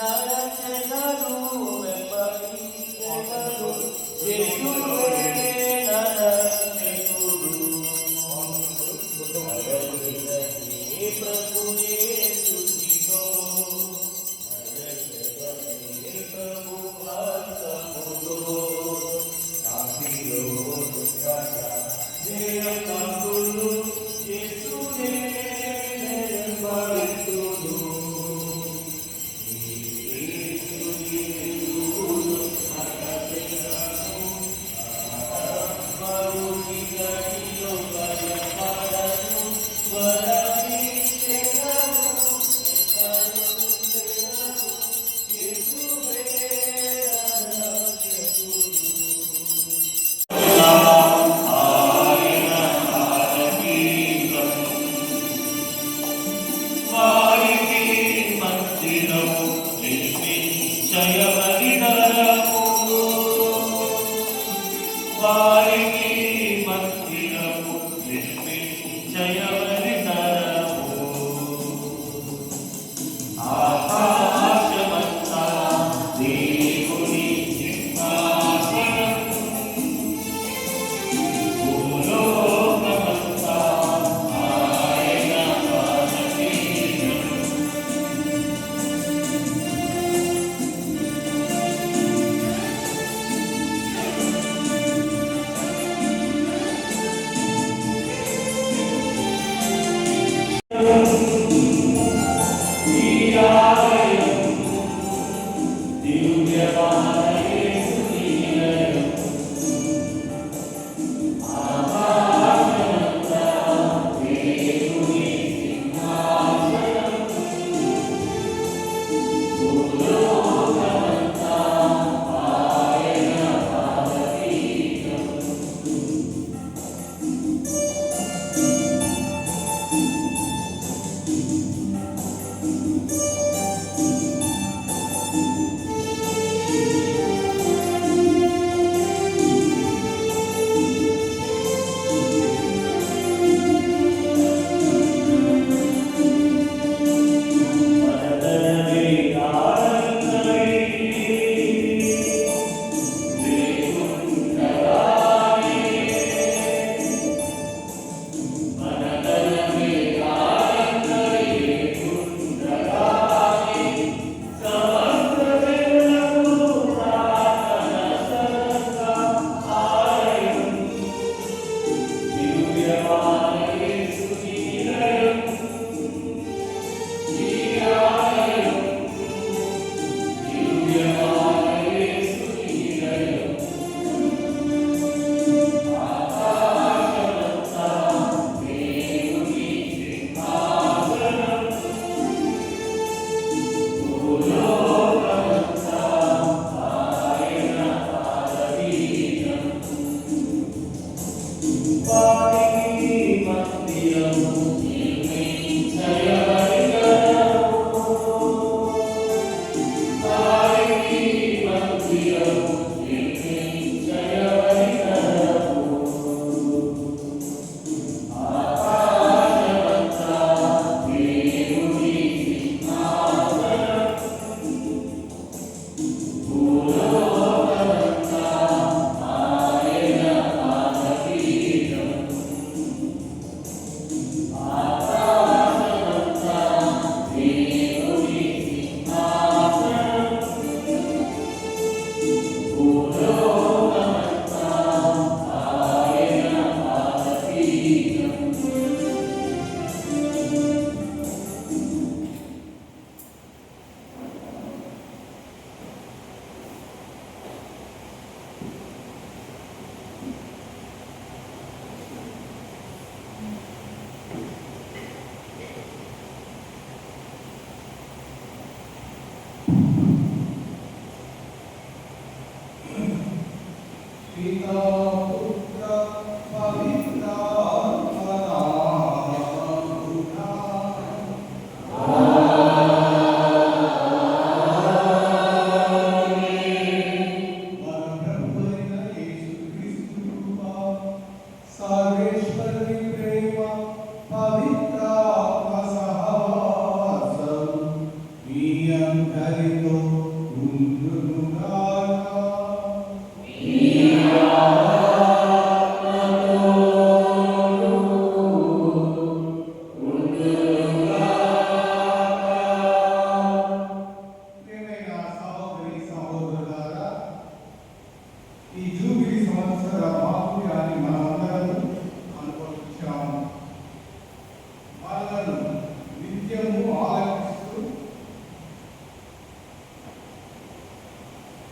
Hare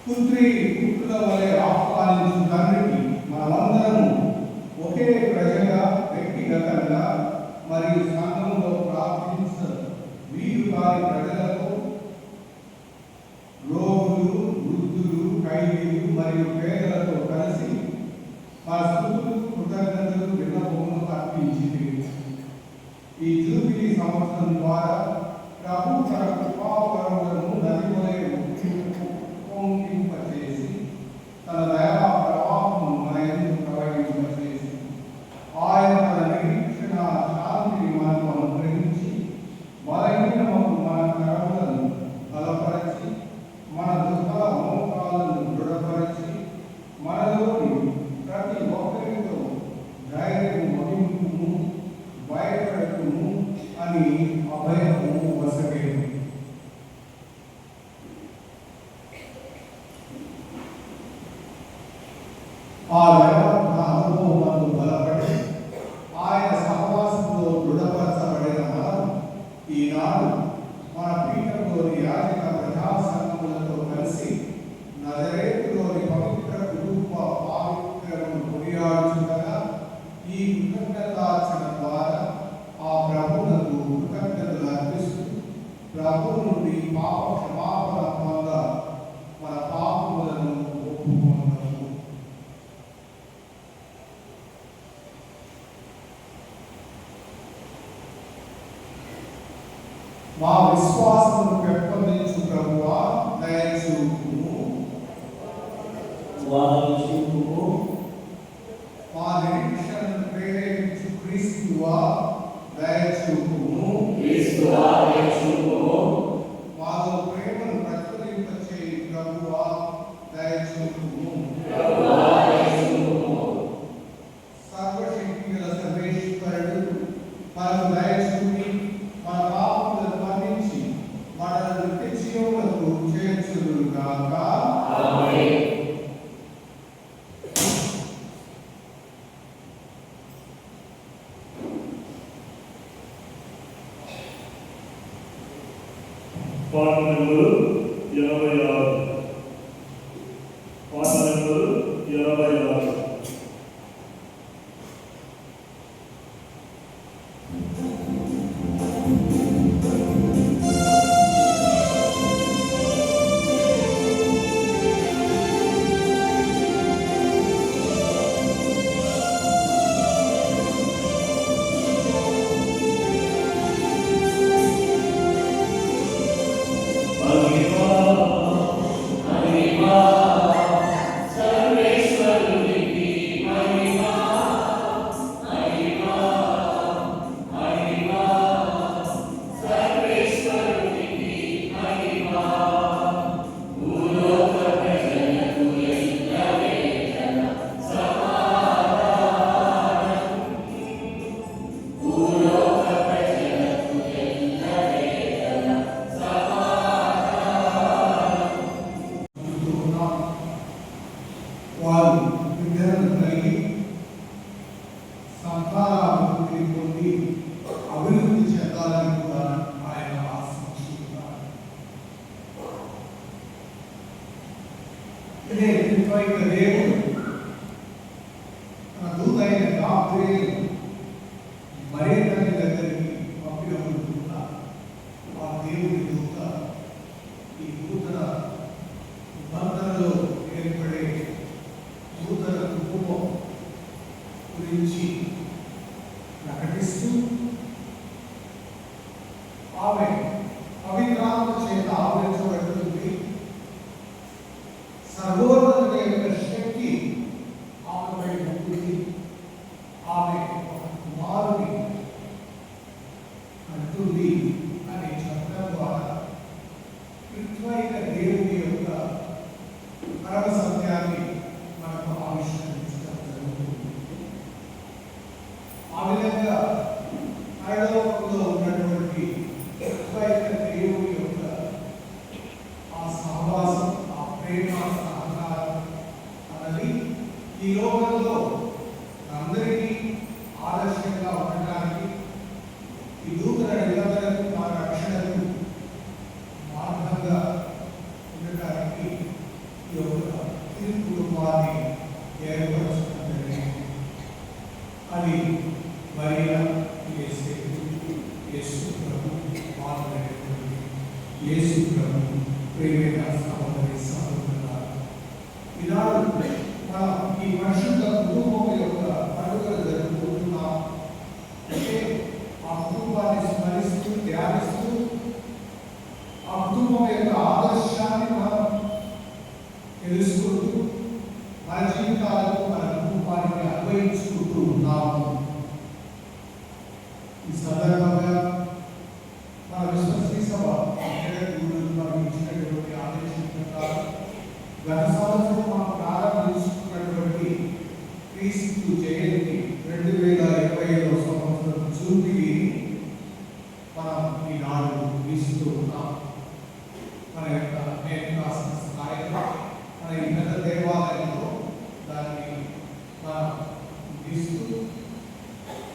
పుత్రుల వలె ఆహ్వానించు తండ్రికి మనమందరము ఒకే ప్రజగా వ్యక్తిగతంగా మరియు సంఘంలో ప్రార్థించ వీరు వారి ప్రజలతో రోగులు, వృద్ధులు, ఖైదీలు మరియు పేదలతో కలిసి మా స్తుతులు, కృతజ్ఞతలు, విన్నపములు అర్పించింది. ఈ జూబిలీ సంవత్సరం ద్వారా ప్రభు తన కృపావరములను నది వలె పొంగింపచేసి తన దయా ప్రవాహము మన యందు ప్రవహింపచేసి ఆయన తన నిరీక్షణ శాంతిని మనకు అనుగ్రహించి బలహీనము మన కరములను బలపరచి మన దుర్బల మోకాలను దృఢపరచి మనలోని ప్రతి ఒక్కరితో ధైర్యము మహింపుము భయపడకుము అని అభయము వసగేను. ఆ అనుభవములను బలపడి ఆయన సహవాసంలో దృఢపరచబడిన మనం ఈనాడు మన పీఠంలోని యాజక ప్రజా సంఘములతో కలిసి నజరేతులోని పవిత్ర కుటుంబ పావిత్రమును కొనియాడుచుండగా ఈ కృతజ్ఞతార్చన ద్వారా ఆ ప్రభువునకు కృతజ్ఞతలు అర్పిస్తూ ప్రభువు నుండి పాప క్షమాపణ పొంద మన పాపములను ఒప్పుకొందాము. మా విశ్వాసమును పెంపొందించు ప్రభువా దయచూపుము. మా నిరీక్షణను ప్రేరేపించు క్రీస్తువా దయచూపుము. మాలో ప్రేమను ప్రతిఫలింపచేయు ప్రభువా దయచూపుము. సర్వశక్తి గల సర్వేశ్వరుడు మనకు దయచూపి మన పాపములను మన్నించి మనలను నిత్య జీవమునకు చేర్చుదురుగాక. పాట నెంబరు 86. పాట నెంబరు 86. వారు విద్యను కలిగి సంతానాభివృద్ధి పొంది అభివృద్ధి చెందాలని కూడా ఆయన ఆశించుకున్నారు. ఇదే త్రిత్వైక దేవుడు తన దూతైన గాబ్రియేలు మరియ తల్లి దగ్గరికి పంపినప్పుడు ఆ దేవుడి దూత ఈ నూతన నిబంధనలో ఏర్పడే నూతన కుటుంబం గురించి ప్రకటిస్తూ ఆమె పవిత్రాత్మ చేత ఆవరించబడుతుంది. సర్వోన్నత యొక్క శక్తి ఆమెపై ఉంటుంది. ఆమె ఒక కుమారుని అంటుంది అని చెప్పడం ద్వారా త్రిత్వైక దేవుని యొక్క పరమ సత్యాన్ని మనకు ఆవిష్కరించడం జరుగుతుంది. ఆ విధంగా పరలోకంలో ఉన్నటువంటి త్రిత్వైక దేవుని యొక్క ఆ సహవాసం, ఆ ప్రేమ, సహకారం అన్నది ఈ లోకంలో అందరికీ ఆదర్శంగా ఉండటానికి, ఈ నూతన నిబంధనకు, మా రక్షణకు మార్గంగా ఉండటానికి ఈ యేసు ప్రభు ప్రియమైన సహోదరి సహోదరులారా, ఈనాడు మనం ఈ పరిశుద్ధ కుటుంబం యొక్క పండుగలు జరుపుకుంటున్నాం. అంటే ఆ కుటుంబాన్ని స్మరిస్తూ ధ్యానిస్తూ ఆ కుటుంబం యొక్క ఆదర్శాన్ని మనం తెలుసుకుంటూ మన జీవితాలకు మన కుటుంబానికి అన్వయించుకుంటూ ఉన్నాము. ఈ సందర్భంగా మన విశ్వసనీయ సభ ఇచ్చినటువంటి ఆదేశం ప్రకారం గత సంవత్సరం మనం ప్రారంభించుకున్నటువంటి క్రీస్తు జయంతి 2025 సంవత్సరం జూబ్లీని మనం ఈనాడు వీస్తూ ఉన్నాం. మన యొక్క నేర్కాసిన స్థాయిలో మన ఈ పెద్ద దేవాలయంలో దాన్ని మనం వీస్తూ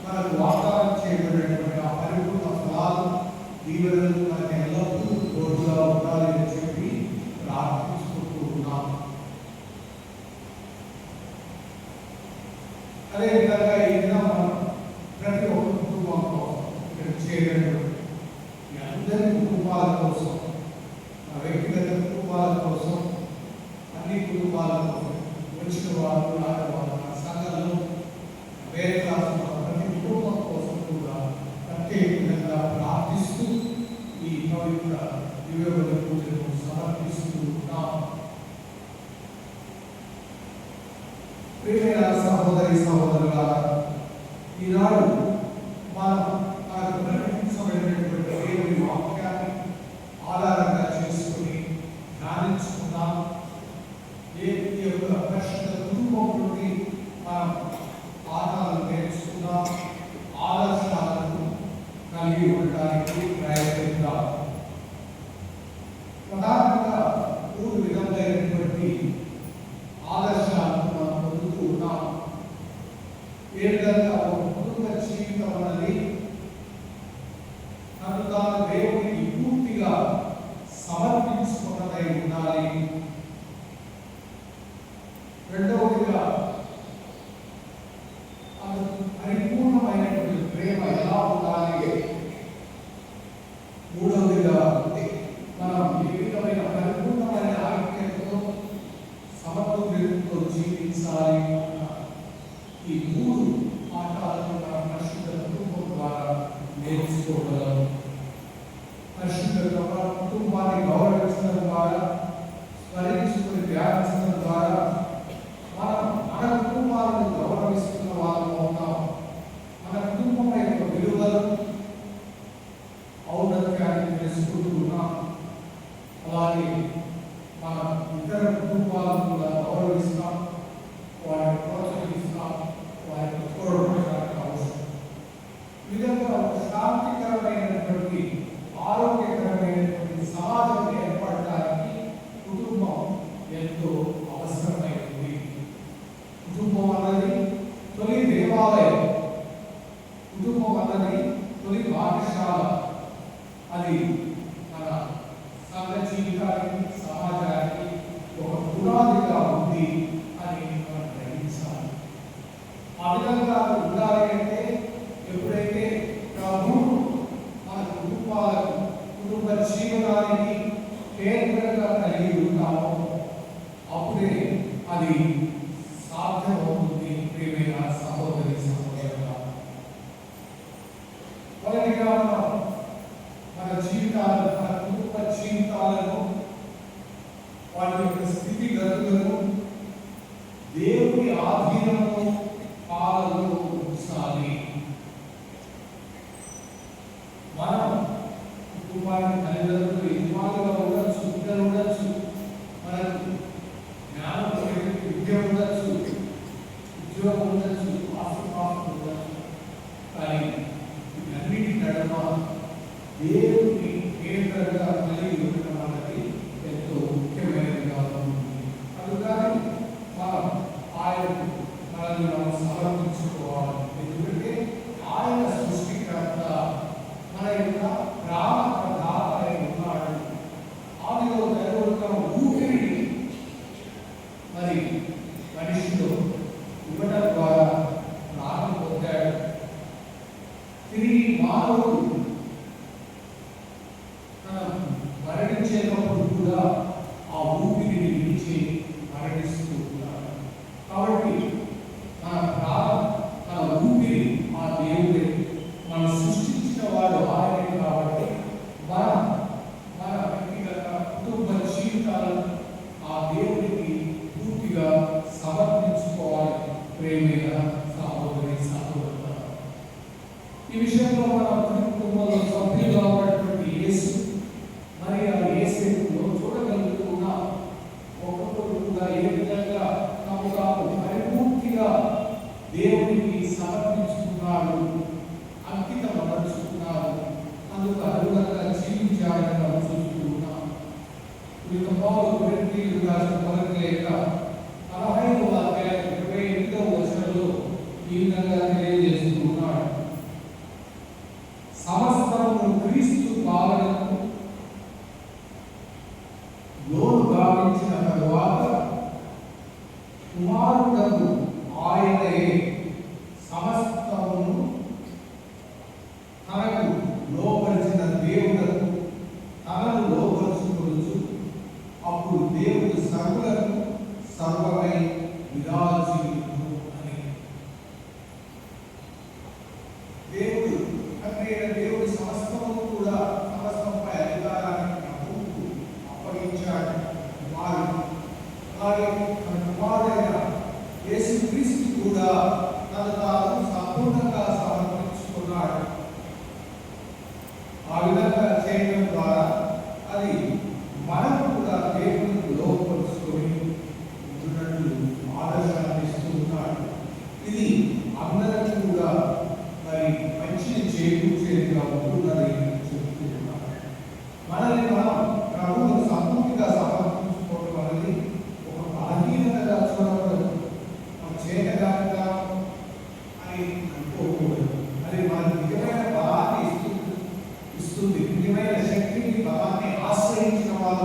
మనకు వాగ్దానం చేయబడినటువంటి ఆ పరిపూర్ణ ఫలాలు దీవెనలు మనకి ఎల్లప్పుడూ తోడుగా ఉండాలని చెప్పి ప్రార్థించుకుంటూ ఉన్నాం. అదేవిధంగా ఈ దిన మనం ప్రతి ఒక్క కుటుంబం కోసం ఇక్కడ చేరినటువంటి ఈ అందరి కుటుంబాల కోసం, వ్యక్తిగత కుటుంబాల కోసం, అన్ని కుటుంబాల కోసం, వచ్చిన వాళ్ళు రాని మన సంఘంలో వేరే క్లాసులో ప్రతి కుటుంబం కోసం కూడా ప్రత్యేకంగా ప్రార్థిస్తూ ఈ పవిత్ర దివ్యబలి పూజను సమర్పిస్తూ ఉన్నాం. ప్రియమైన సహోదరి సహోదరులారా, ఈనాడు మనం మనకు ప్రకటించబడినటువంటి దేవుని వాక్యాన్ని ఆధారంగా చేసుకుని ధ్యానించుకున్నాం. ఈ యొక్క పరిశుద్ధ కుటుంబం నుండి మనం పాఠాలను నేర్చుకున్నాం, ఆదర్శాలను కలిగి ఉండడానికి ప్రయత్నిద్దాం. ప్రధానంగా 3 విధములైనటువంటి ఆదర్శాలను మనం పొందుతూ ఉన్నాం. ఏ విధంగా ఒక కుటుంబ జీవితం అన్నది తను తాను దేవునికి పూర్తిగా సమర్పించుకున్నదై ఉండాలి. రెండవదిగా పరిపూర్ణమైనటువంటి ప్రేమ ఎలా ఉండాలి. మూడవదిగా మనం ఏ విధమైన పరిపూర్ణమైన ఐక్యతతో సమతుల్యతతో జీవించాలి. ఈ 3 పాఠాలను మన పరిశుద్ధ కుటుంబం ద్వారా నేర్చుకోగలం. పరిశుద్ధ కుటుంబాన్ని గౌరవించడం ద్వారా, స్మరించుకుని ధ్యానించడం ద్వారా మనం మన కుటుంబాలను గౌరవిస్తున్న వాళ్ళం అవుతాం. మన కుటుంబం యొక్క విలువలు, ఔన్నత్యాన్ని తెలుసుకుంటూ ఉన్నాం. అలాగే మన ఇతర కుటుంబాలను కూడా గౌరవిస్తాం, వారిని ప్రోత్సహిస్తాం, వారికి తోడ్పడడానికి అవసరం. ఈ విధంగా ఒక శాంతికరమైనటువంటి ఆరోగ్యకరమైనటువంటి సమాజం ఏర్పడడానికి కుటుంబం ఎంతో అవసరమైనది. కుటుంబం అన్నది తొలి దేవాలయం, కుటుంబం అన్నది తొలి పాఠశాల. అది మన సంఘ జీవితానికి, సమాజానికి ఒక పునాదిగా ఉంది అని మనం గ్రహించాలి. ఆ విధంగా ఉండాలి అంటే ఎప్పుడైతే ప్రభు మన కుటుంబాలకు, కుటుంబ జీవనానికి కేంద్రంగా కలిగి ఉంటామో అప్పుడే అది సాధ్యమవుతుంది. ప్రియమైన సహోదరి సహోదరులారా, మొదటిగా మన జీవితాలను, మన కుటుంబ జీవితాలను, వాటి యొక్క స్థితిగతులను దేవుని ఆధీనంలో, పాలనలో ఉంచాలి. మనం కుటుంబానికి తల్లిదండ్రులు యజమానులుగా ఉండొచ్చు, పిల్లలు ఉండొచ్చు, మనకు జ్ఞానం, విద్య ప్రకటించేటప్పుడు కూడా ఆ ఊపిరిని విడిచి మరణిస్తూ ఉన్నారు. కాబట్టి మన ప్రాణం, మన ఊపిరి ఆ దేవుడే. మనం సృష్టించిన వాడు ఆయనే. కాబట్టి మన వ్యక్తిగత కుటుంబ జీవితాలను ఆ దేవుడికి పూర్తిగా సమర్పించుకోవాలి. ప్రేమైన సహోదరి సహోదరులారా, ఈ విషయంలో మన కుటుంబంలో సభ్యులుగా ఉన్నటువంటి యేసు మరి ఆ యేసులో చూడగలుగుతున్న ఒక్కొక్కరు కూడా ఏ విధంగా తమ తాము పరిపూర్తిగా దేవుడికి సమర్పించుకున్నారు, అంకితం పరుచుకున్నారు, అందుకు అనుగుణంగా జీవించాలని మనం చూస్తూ ఉన్నాం. పౌలు కొరింథీయులకు రాసిన మొదటి లేఖ 15వ అధ్యాయం 28వ వచనంలో ఈ విధంగా తెలియజేస్తూ ఉన్నాడు. సమస్తము క్రీస్తు పాలనకు లోను గావించిన తరువాత కుమారుడకు ఆయనే సమస్తమును తనకు లోపరిచిన దేవుడకు తనను లోపరుచుకొనుచు అప్పుడు దేవుడు సర్వులకు సర్వమై విరాజిల్లును అని. దేవుడు సమస్తము కూడా సమస్తంపై అధికారాన్ని ప్రభువుకు అప్పగించాడు. అలాగే తన కుమారుడైన యేసుక్రీస్తు కూడా తను తాను సంపూర్ణంగా సమర్పించుకున్నాడు. ఆ విధంగా చేయడం ద్వారా అది మనకు కూడా దేవునికి లోపరుచుకొని ఉన్నట్లు ఆదర్శాన్ని ఇస్తూ ఉన్నాడు. ఇది అందరికీ కూడా మరి మంచిని చేకూర్చేదిగా ఉంటుందని చెప్తూ ఉన్నాడు. మనల్ని మనం ప్రభువును సంపూర్తిగా సమర్పించుకోవడం అనేది ఒక బలహీనతగా చూడకూడదు, మన చేతగానిగా అని అనుకోకూడదు. అది మనకు నిజమైన బలాన్ని ఇస్తుంది. నిజమైన శక్తిని, బలాన్ని ఆశ్రయించిన వాళ్ళ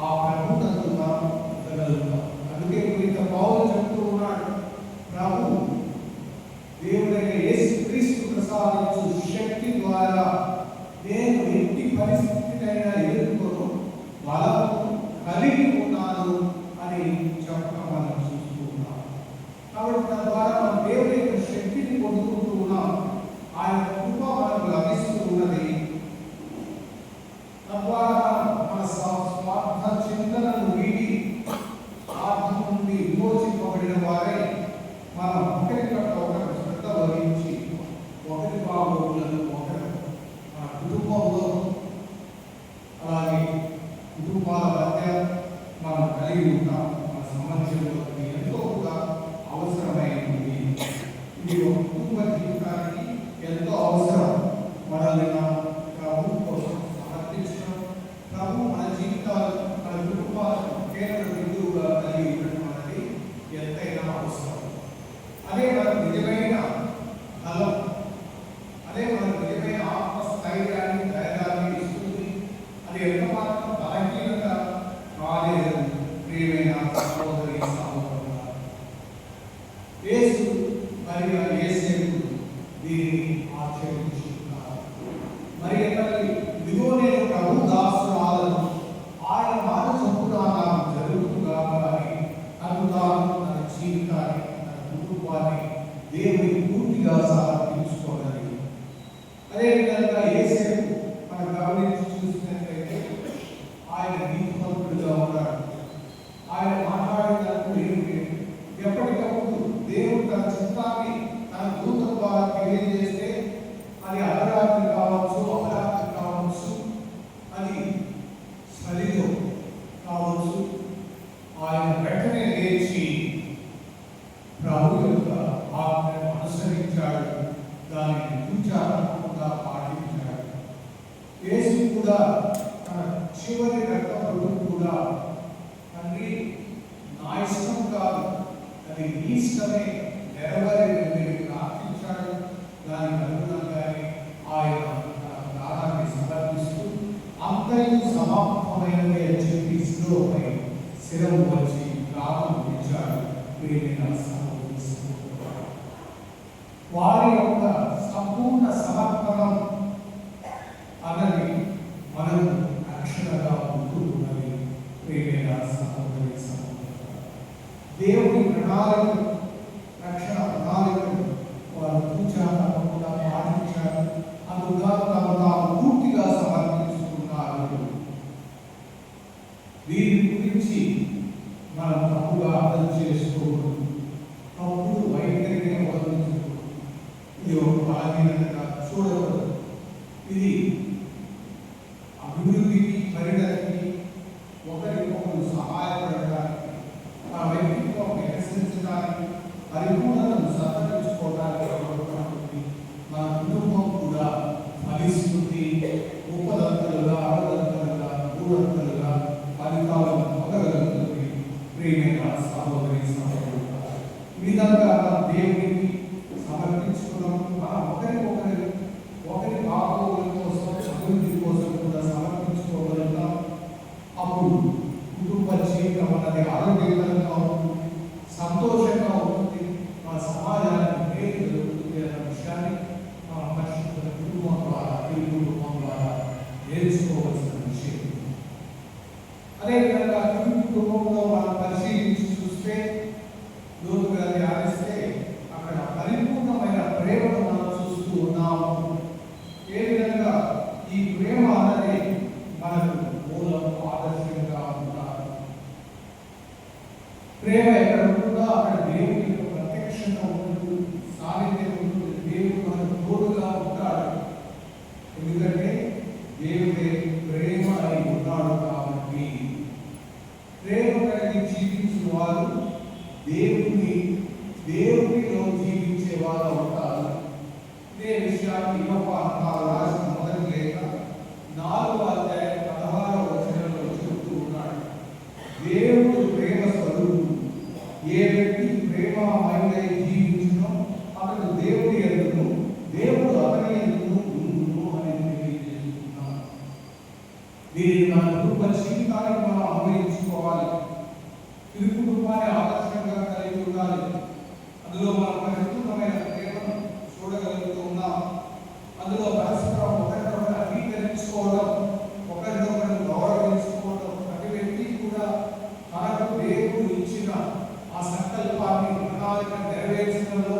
ఆ ప్రభువునందు మనం ఉండగలుగుతాం. అందుకే ఇంత పౌలు చెప్తూ ఉన్నాడు, ప్రభు దేవుడైన యేసుక్రీస్తు ప్రసాదించు శక్తి ద్వారా నేను ఎట్టి పరిస్థితినైనా ఎదుర్కొను బలము కలిగి ఉన్నాను అని చెప్పడం మనం చూస్తూ ఉన్నాం. కాబట్టి తద్వారా మనం దేవుడి యొక్క శక్తిని పొందుకుంటూ ఉన్నాం. ఆయన కృప మనకు లభిస్తూ ఉన్నది. తద్వారా మన స్వార్థ చింతనను వీడి స్వార్థం నుండి విమోచింపబడిన వారై మనం ఒకరికొకరు శ్రద్ధ వహించి ఒకరి బాగోగులను ఒకరు మన కుటుంబంలో అలాగే కుటుంబాల మధ్య మనం కలిగి ఉంటాం. మన సమాజంలో ఎంతో కూడా అవసరమైనది. ఇది ఒక కుటుంబ జీవితానికి ఎంతో అవసరం. మనల్ని ప్రభు కోసం సమర్పించడం, ప్రభు మన జీవితాలు, మన కుటుంబాలను కేంద్ర బిందువుగా కలిగి ఉండడం అనేది ఎంతైనా అవసరం. అదే మనకు నిజమైన బలం, అదే మనకు నిజమైన ఆత్మస్థైర్యాన్ని, ధైర్యాన్ని ఇస్తుంది. అది ఎంత మాత్రం బలహీనత కాలేదు. ప్రియమైన సహోదరి సహోదరులారా, యేసు మరియు యేసేపు దీన్ని ఆచరించుకున్నారు. మరి ఇదిగో నేను ప్రభు దాసురాలను, ఆయన మాట చొప్పున నాకు జరుగుతుందాక అని అనుతాను. తన జీవితాన్ని, తన కుటుంబాన్ని దేవుడికి పూర్తిగా సమర్పించుకోగలిగి. అదేవిధంగా యేసేపు మనం గమనించి చూసినట్లయితే ఆయన నీతిమంతుడిగా ఉన్నాడు. ఆయన మాట్లాడేటప్పుడు ఎప్పటికప్పుడు దేవుడు తన చిత్తాన్ని తన దూత ద్వారా తెలియజేస్తే, అది అర్ధరాత్రి కావచ్చు, అపరాత్రి కావచ్చు, అది చలిలో కావచ్చు, ఆయన వెంటనే లేచి ప్రభు యొక్క ఆజ్ఞను అనుసరించాడు, దానిని తూచారకుండా పాటించాడు. యేసు కూడా తన చివరి రక్తం కూడా, తండ్రి నా ఇష్టం కాదు, అది నీ ఇష్టమే నెరవేరి ప్రార్థించాడు. దానికి అనుగుణంగానే ఆయన తన ప్రాణాన్ని సమర్పిస్తూ అంతయు సమాప్తమైనది అని చెప్పి శిలువపై శిరము వచ్చి ప్రాణం విడిచాడు. వారి యొక్క సంపూర్ణ సమర్పణం అన్నది మనకు రక్షణగా ప్రియమైన సహోదరి సహోదరులారా, దేవుని ప్రణాళిక, రక్షణ ప్రణాళికను వారు తూచా తప్పకుండా పాటించారు. అందుగా తమ తాము పూర్తిగా సమర్పించుకున్నారు. వీరి గురించి మనం తప్పుగా అర్థం చేసుకోకూడదు. తప్పుడు వైఖరిని అవలంబించకూడదు. ఇది ఒక బలహీనతగా చూడకూడదు. ఇది అభివృద్ధికి, పరిణతికి, ఒకరికొకరు సహాయపడటానికి, ఆ వ్యక్తిత్వం వికసించడానికి, పరిపూర్ణతను సంతరించుకోవడానికి మన కుటుంబం కూడా ఫలిస్తుంది. ఉపదంతలుగా, అరదంతలుగా, మూడంతలుగా ఫలితాలను పొందగలుగుతుంది. ప్రియమైన సహోదరి సహోదరులారా, ఈ విధంగా దేవునికి సమర్పించుకున్నప్పుడు మనం ఒకరి బాగోగుల కోసం, అభివృద్ధి కోసం కూడా సమర్పించుకోగలుగుతాం. అప్పుడు కుటుంబ జీవితం అన్నది ఆరోగ్యకరంగా ఉంటుంది, సంతోషంగా ఉంటుంది, మన సమాజానికి మేలు జరుగుతుంది అన్న విషయాన్ని మన పరిశుద్ధ కుటుంబం ద్వారా, ఈ కుటుంబం ద్వారా నేర్చుకోవాల్సిన విషయం. అదేవిధంగా ఈ కుటుంబంలో మనం పరిశీలించి చూస్తే, లోతుగా ధ్యానిస్తే అక్కడ పరిపూర్ణమైన ప్రేమను మనం చూస్తూ ఉన్నాము. ఏ విధంగా ఈ ప్రేమ అన్నది మనకు మూలం, ఆదర్శంగా ఉంటారు. ప్రేమ ఎక్కడ ఉంటుందో అక్కడ దేవుని యొక్క ప్రత్యక్షత ఉంటుంది, సాన్నిధ్యం ఉంటుంది. దేవుడు మనకు తోడుగా ఉంటాడు. ఎందుకంటే దేవుడే ప్రేమ అయి ఉన్నాడు కాబట్టి. ప్రేమ కలిగి జీవించిన వారు దేవునిలో జీవించే వారు అవుతారు. ఇదే విషయాన్ని యోహాను రాసిన మొదటి లేఖ 4వ అధ్యాయం 16వ వచనంలో చెబుతూ ఉన్నాడు. దేవుడు ప్రేమ స్వరూపుడు. ఏ వ్యక్తి ప్రేమమయుడై జీవించునో అతడు దేవుని యందును, దేవుడు అతని యందును ఉండును అని తెలియజేస్తున్నాడు. దీనిని మన కుటుంబ జీవితానికి మనం అన్వయించుకోవాలి. తిరుగు కుటుంబాన్ని ఆదర్శంగా కలిగి ఉండాలి. అందులో మనం పరిశుద్ధమైన ప్రేమను చూడగలుగుతూ ఉన్నాం. అందులో పరస్పరం ఒకరినొకరు అంగీకరించుకోవడం, ఒకరినొకరు గౌరవించుకోవడం, ప్రతి వ్యక్తి కూడా తనకు దేవుడు ఇచ్చిన ఆ సంకల్పాన్ని, ప్రణాళిక నెరవేర్చడంలో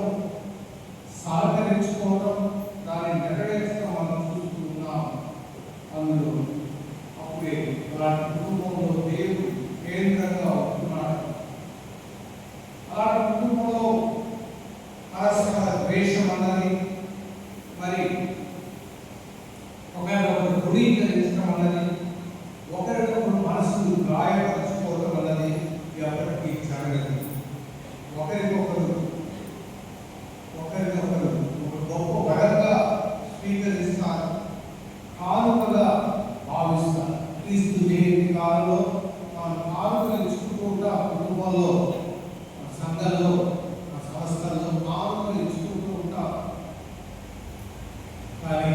సహకరించుకోవడం, దాన్ని నెరవేర్చడం మనం చూస్తూ ఉన్నాం. అందులో అప్పుడే అలాంటి కుటుంబంలో దేవుడు కేంద్రంగా ఉంటున్నాడు. అలాంటి కుటుంబంలో పరస్పర ద్వేషం అన్నది, మరి ఒకరినొకరు ధృవీకరించడం అన్నది, ఒకరినొకరు మనసును గాయపరచుకోవడం అన్నది ఎవరికి జరగదు. ఒకరినొకరు ఒక గొప్ప వరంగా స్వీకరిస్తారు, కానుకగా భావిస్తారు. క్రీస్తు జయంతి కాలంలో మనం కానుకలు ఇచ్చుకుంటూ ఉంటాం. కుటుంబంలో, సంఘంలో, సంస్థల్లో కానుకలు ఇచ్చుకుంటూ ఉంటాం. కానీ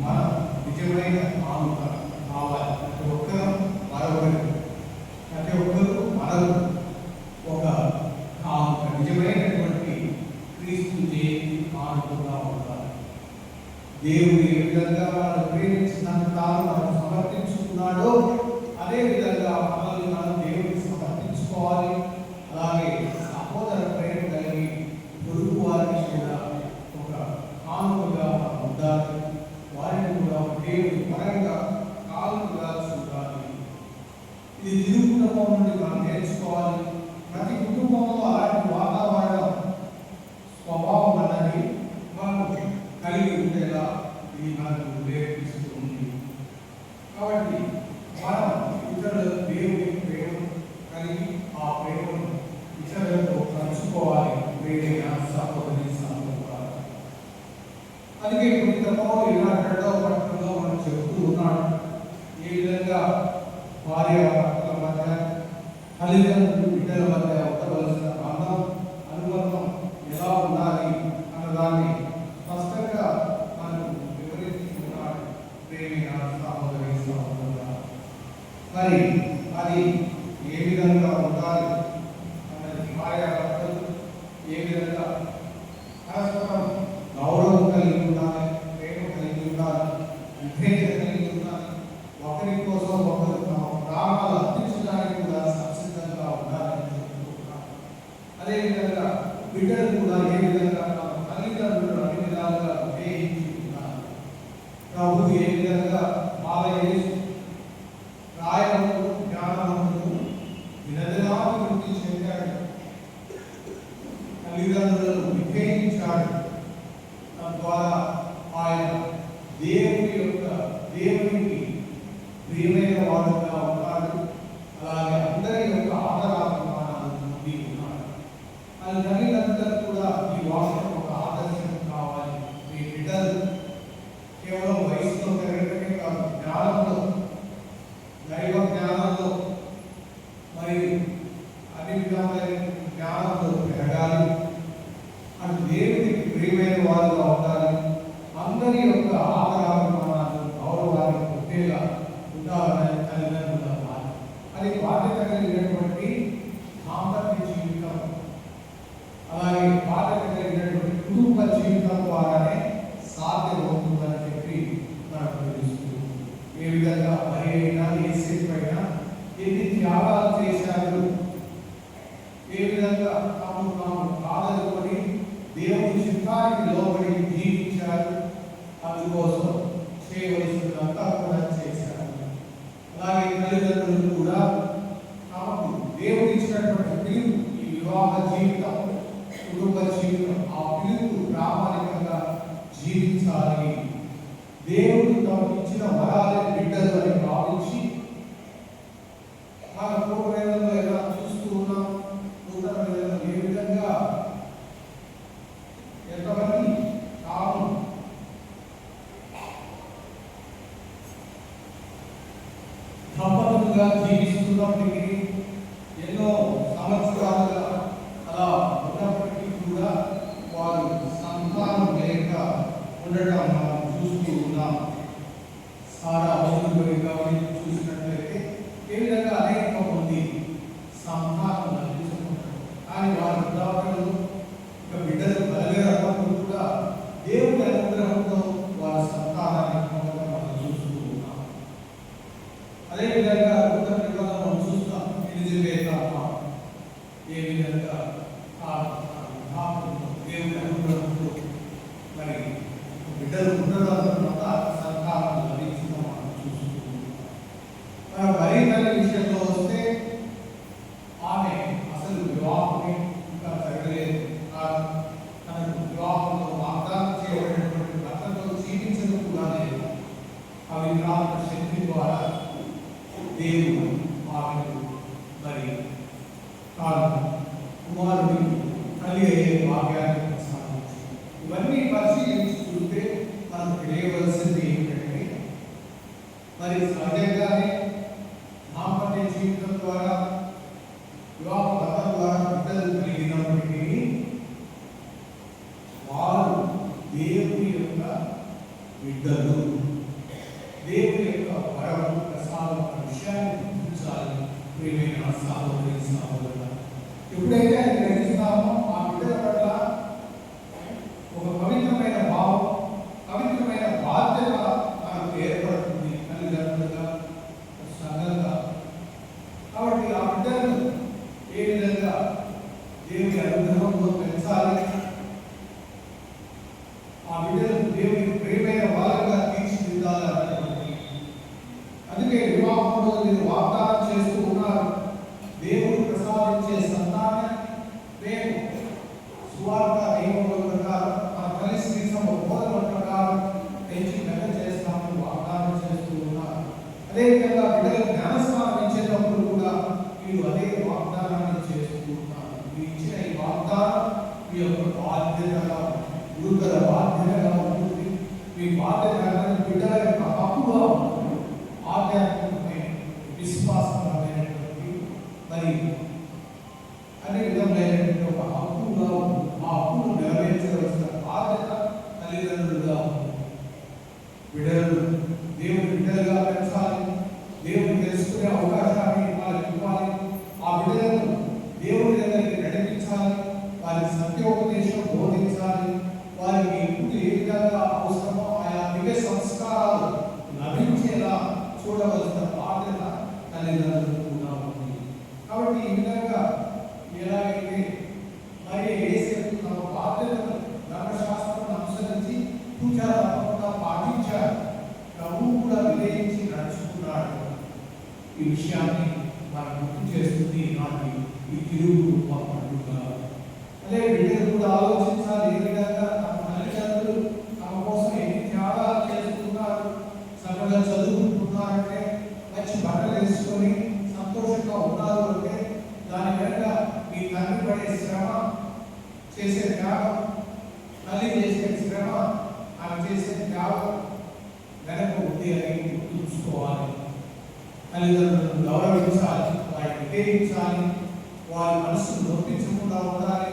మనం నిజమైన కానుక కావాలి. ప్రతి ఒక్కరూ మరొకరు, ప్రతి ఒక్కరూ మరొకరు ఒక కానుక, నిజమైనటువంటి క్రీస్తు జయంతి కానుకగా ఉండాలి. దేవుడు ఏ విధంగా మనం ప్రేమించినంత మనం సమర్పించుకున్నాడో అదే విధంగా మనల్ని మనం దేవుడికి సమర్పించుకోవాలి. అలాగే సహోదర ప్రేమ కలిగి పొరుగు వారిని కూడా ఒక కానుకగా ఉండాలి. వారిని కూడా దేవుడి పరంగా కానుకగా చూడాలి. ఇది తిరుగు కుటుంబం నుండి మనం నేర్చుకోవాలి. ప్రతి కుటుంబంలో అలాంటి వాతావరణం, స్వభావం అన్నది మనం కలిగి ఉండేలా ఇది మనకు నేర్పిస్తుంది. కాబట్టి మనం ఇతరుల దేవుని ప్రేమ కలిగి ఆ ప్రేమను ఇతరులతో పంచుకోవాలి. ప్రేమ సహోదరి సహోదరులారా, అందుకే పునీత పౌలు ఇలా 2వ పట్టణంలో మనం చెబుతూ ఉన్నాడు. ఏ విధంగా భార్య భర్తల మధ్య, తల్లిదండ్రులు బిడ్డల మధ్య ఉండవలసిన అనుబంధం ఎలా ఉండాలి అన్నదాన్ని స్పష్టంగా మనకు వివరిస్తున్నాడు. ప్రేమ సహోదరి సహోదరులారా, మరి అది ఏ విధంగా ఉండాలి అన్నది భార్య భర్తలు ఏ విధంగా పరస్పరం గౌరవం కలిగి ఉండాలి, ప్రేమ కలిగి ఉండాలి, విధేయత కలిగి ఉండాలి, ఒకరి కోసం ఒకరు ప్రాణాలు అర్పించ బిడ్డలు కూడా ఏ విధంగా తల్లిదండ్రులు అన్ని విధాలుగా ఉపయోగించి ఉన్నారు. ప్రభు ఏ విధంగా బాలయేసు రాయవంతుడు జ్ఞానవంతుడు వినదనాభివృద్ధి చెందాడు, తల్లిదండ్రులను విభేదించాడు. తద్వారా ఆయన దేవునికి ప్రియమైన వాడుగా ఉన్నాడు. అలాగే అందరి యొక్క ఆదరాభిమానాలు పొంది ఉన్నాడు. అది తల్లిదండ్రులకు కూడా ఈ వాక్యం ఒక ఆదర్శం కావాలి. మీ బిడ్డలు కేవలం వయసులో పెరగడమే కాదు, జ్ఞానంలో, దైవ జ్ఞానంలో మరియు అన్ని విధమైన జ్ఞానంలో పెరగాలి. అది దేవునికి ప్రియమైన వారుగా ఉండాలి. అందరి యొక్క ఆదరాభిమానాలు గౌరవాన్ని పొందేలా ఉండాలని తల్లిదండ్రుల బాధ్యత. అది బాధ్యత కలిగినటువంటి దాంపత్య జీవితం, అలాగే బాధ్యత కలిగినటువంటి కుటుంబ జీవితం ద్వారానే సాధ్యమవుతుందని చెప్పి మనకు తెలుస్తుంది. ఏ విధంగా మరి అయినా యేసేపు అయినా ఎన్ని త్యాగాలు చేశారు, ఏ విధంగా తాము కాదనుకొని దేవుని చిత్తానికి లోబడి జీవించారు, అందుకోసం చేయవలసినంతా కూడా చేశారు. అలాగే తల్లిదండ్రులు కూడా తమకు దేవుడు ఇచ్చినటువంటి పిలుపు, ఈ వివాహ జీవితం, కుటుంబ జీవితం, ఆ పిలుపు ప్రామాణికంగా జీవించాలి. దేవుడు తమకు ఇచ్చిన వరాలే బిడ్డలు అని భావించి మన పూర్వవేదంలో ఎలా చూస్తూ ఉన్నాం, నూతన వేదంలో ఏ విధంగా ఎంతమంది తాము దంపతులుగా జీవిస్తున్నప్పటికీ, ఎన్నో సంవత్సరాలుగా అలా ఉన్నప్పటికీ కూడా వారు సంతానం లేక ఉండటం మనం చూస్తూ ఉన్నాం. సారా వస్తువులుగా చూసినట్లయితే ఏ విధంగా అనేక మంది సంతానం లభించుకుంటారు. కానీ వారి ఉదాహరణలు ఒక బిడ్డలు కలగడప్పుడు కూడా దేవుని అనుగ్రహంతో వారి సంతానాన్ని పొందడం మనం చూస్తూ ఉన్నాం. అదేవిధంగా నూతన నిబంధనలో మనం చూస్తాం, ఎలిజబెత్ ఏ విధంగా దేవుని అనుగ్రహంతో మరి బిడ్డలు ఉండడం తర్వాత సంతానం లభించడం మనం చూస్తూ ఉన్నాం. మరి తల్లి విషయంలో వస్తే ఆమె అసలు వివాహమే ఇంకా జరగలేదు. తనకు వివాహంలో వాగ్దానం చేయబడినటువంటి భర్తతో జీవించడం కూడా లేదు. అవిధాన శక్తి ద్వారా దేవుడు ఆమెకు మరి తాను కుమారుడి తల్లి అయ్యే భాగ్యాన్ని ప్రసాదించారు. ఇవన్నీ పరిశీలించి చూస్తే మనకు తెలియవలసింది ఏమిటంటే, మరి సహజంగానే దాంపత్య జీవితం ద్వారా, వివాహ బంధం ద్వారా బిడ్డలు కలిగినప్పటికీ వారు దేవుని యొక్క బిడ్డలు, దేవుని యొక్క వరం ప్రసాదం విషయాన్ని గుర్తించాలి. ప్రియమైన సహోదరి సహోదరులు, ఎప్పుడైతే అది గ్రహిస్తామో ఆ బిడ్డల పట్ల ఒక పవిత్రమైన భావం, పవిత్రమైన బాధ్యత మనకు ఏర్పడుతుంది తల్లిదండ్రులుగా, సంఘంగా. కాబట్టి ఆ బిడ్డలను ఏ విధంగా దేవుని అనుగ్రహంలో పెంచాలి, ఆ బిడ్డలు దేవుని ప్రియమైన వారుగా తీర్చిదిద్దాలని. అందుకే వివాహంలో మీరు వాగ్దానం చేస్తూ ఉన్నారు, దేవుడు ప్రసాదించే సంతానాన్ని మేము సువార్త నియమముల ప్రకారం, మన తల్లి శ్రీసభ బోధనల ప్రకారం పెంచి పెద్ద చేస్తామని వాగ్దానం చేస్తూ ఉన్నారు. అదేవిధంగా బిడ్డలకు జ్ఞానస్నానం ఇచ్చేటప్పుడు కూడా మీరు అదే వాగ్దానాన్ని చేస్తూ ఉన్నారు. మీరు ఇచ్చిన ఈ వాగ్దానం మీ యొక్క బాధ్యతగా, గురుతర బాధ్యతగా ఉంటుంది. మీ బాధ్యత బిడ్డల యొక్క హక్కుగా ఉంటుంది. ఆధ్యాత్మికమైన విశ్వాసపరమైనటువంటి మరి అన్ని విధములైనటువంటి ఒక హక్కుగా, ఆ హక్కును నెరవేర్చవలసిన బాధ్యత తల్లిదండ్రులుగా బిడ్డలు దేవుని బిడ్డలుగా పెంచాలి. దేవుని తెలుసుకునే అవకాశాన్ని వాళ్ళకి ఇవ్వాలి. ఆ బిడ్డలను దేవుని దగ్గరికి నడిపించాలి. వారికి సత్యోపదేశం బోధించాలి. వారికి ఎప్పుడు ఏ విధంగా అవసరమో ఆయా దివ్య సంస్కారాలు లభించేలా చూడవలసిన బాధ్యత తల్లిదండ్రులకు కూడా ఉంది. కాబట్టి ఈ విధంగా ఎలాగైతే మరి యేసేపు ఈ విషయాన్ని మనం గుర్తు చేస్తుంది నాటి ఈ తిరుగు పండుగ. అదే బిడ్డలు కూడా ఆలోచించాలి, ఏ విధంగా తమ తల్లిదండ్రులు తమ కోసం ఎన్ని త్యాగాలు చేస్తున్నారు, చక్కగా చదువుకుంటున్నారంటే, మంచి బట్టలు వేసుకొని సంతోషంగా ఉన్నారు అంటే దాని వెనుక మీ తండ్రి పడే శ్రమ, చేసే త్యాగం, తల్లి చేసే శ్రమ, ఆమె చేసే త్యాగం వెనక ఉంది అని గుర్తుంచుకోవాలి. తల్లిదండ్రులను గౌరవించాలి, వారిని ప్రేమించాలి, వారి మనసును నొప్పించకుండా ఉండాలి.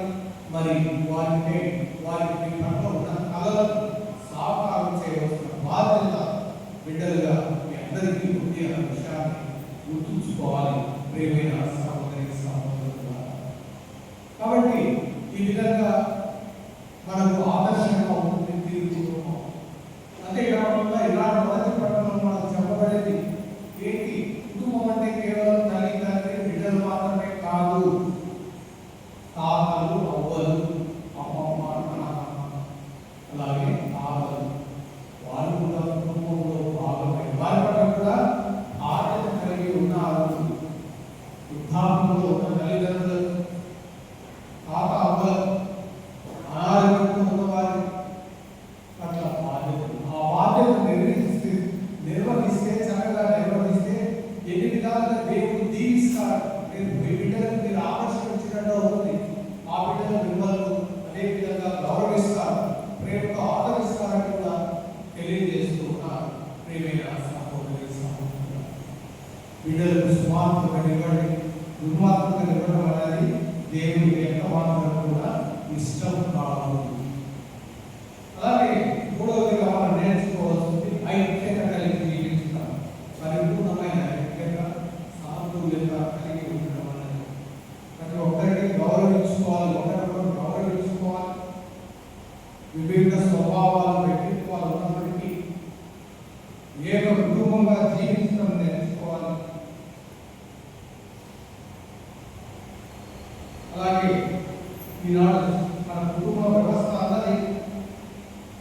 మరి వారికి పట్ల ఉన్న కళలను సాకారం చేయవలసిన బాధ్యత బిడ్డలుగా మీ అందరికీ ఉంది అన్న విషయాన్ని గుర్తుంచుకోవాలి ప్రియమైన సహోదరి సహోదరులుగా. కాబట్టి ఈ విధంగా మనకు ఆదర్శంగా ఉంటుంది తిరుగుతున్నాం. అంతేకాకుండా ఇలాంటి మొదటి పట్టణంలో మనకు చెప్పబడేది ఏంటి? కుటుంబం అంటే కేవలం తల్లి తండ్రి బిడ్డలు మాత్రమే కాదు, తాతలు అవ్వలు అమ్మమ్మ నాన్నమ్మ అలాగే తాతలు వాళ్ళు కూడా కుటుంబంలో భాగమే. వారి పట్ల కూడా బాధ్యత కలిగి ఉన్నారు. వృద్ధాప్యంలో ఉన్న తల్లిదండ్రులు, తాత అవ్వలు, అనారోగ్యంతో ఉన్న వారి పట్ల బాధ్యత, ఆ బాధ్యత నిర్వహిస్తే చక్కగా నిర్వహిస్తే ఎన్ని విధాలుగా దేవుడు దీవిస్తారు. మీ బిడ్డలకు మీరు ఆకర్షించినట్టు అవుతుంది. ఆ బిడ్డలు మిమ్మల్ని అదే విధంగా గౌరవిస్తారు, ప్రేమతో ఆదరిస్తారని కూడా తెలియజేస్తూ ఉన్నారు. ప్రేమైన సహోదరి సహోదరులు, బిడ్డలకు సుమార్తగా నిలబడి దుర్మార్గంగా నిలబడడం అనేది దేవుడికి ఎంత మాత్రం కూడా ఇష్టం కాదు. అలాగే మూడవదిగా మనం నేర్చుకోవాల్సింది ఐక్యత కలిగి జీవించడం, పరిపూర్ణమైన ఐక్యత, సమతుల్యత కలిగి ఉండడం అనేది. ప్రతి ఒక్కరికి గౌరవించుకోవాలి, ఒకరికొకరు గౌరవించుకోవాలి. విభిన్న స్వభావాలు, వ్యక్తిత్వాలు ఉన్నప్పటికీ ఏక కుటుంబంగా జీవించడం నేర్చుకోవాలి. అలాగే ఈనాడు మన కుటుంబ వ్యవస్థ అన్నది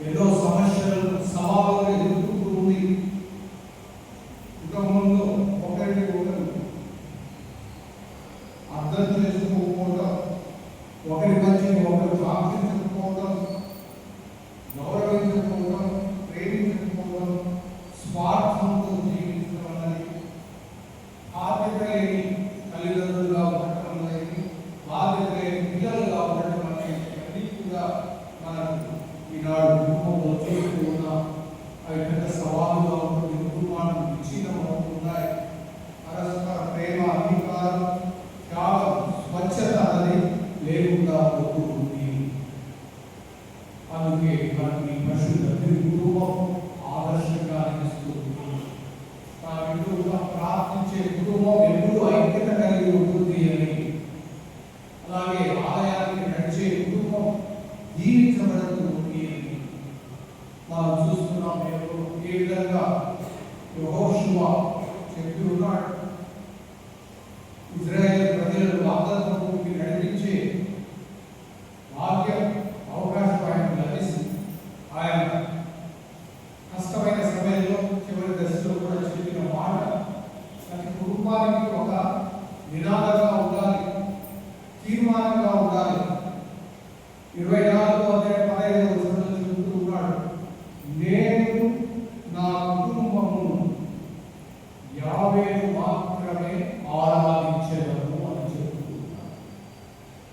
ఎన్నో సమస్యలు సవాళ్ళను ఎదుర్కొంటూ ఉంది. కుటుంబంలో ఒకరికి ఒకరు అర్థం చేసుకోకపోవడం, ఒకరి మధ్య ఒకరు ఆకర్షించకపోవడం, గౌరవించకపోవడం, ప్రేమించకపోవడం, స్వార్థంతో జీవించడం అన్నది, బాధ్యత లేని తల్లిదండ్రులుగా ఉండటం అనేది, బాధ్యత లేని పిల్లలుగా ఉండటం అనేది అన్నీ కూడా మనకు ఈనాడు కుటుంబంలో చూస్తూ ఉన్నాం. అవి పెద్ద సవాలుగా ఉంటుంది. కుటుంబానికి విచ్ఛిన్నం అవుతున్నాయి. పరస్పర ప్రేమ, అంగీకారం, త్యాగం, స్వచ్ఛత అనేది లేకుండా పోతూ ఉంది. అందుకే మనకి ఈ పరిశుద్ధ కుటుంబం ఆదర్శంగా అనిపిస్తుంది. మన విధులుగా ప్రార్థించే కుటుంబం ఎప్పుడూ ఐక్యత కలిగి ఉంటుంది అని, అలాగే ఆలయానికి నడిచే కుటుంబం జీవించబడుతుంది అని మనం చూస్తున్నాం. ఏ విధంగా యెహోషువ చెప్పి ఉన్నాడు, ఇజ్రాయేల్ ప్రజలను వాగ్దాన భూమికి నడిపించే భాగ్యం, అవకాశం ఆయనకు లభిస్తుంది. ఆయన కష్టమైన సమయంలో చివరి దశలో కూడా చెప్పిన మాట ప్రతి కుటుంబానికి ఒక నినాదంగా ఉండాలి, తీర్మానంగా ఉండాలి. 24:15 చెబుతూ ఉన్నాడు, నేను నా కుటుంబము యావేను మాత్రమే ఆరాధించదము అని చెబుతున్నాను.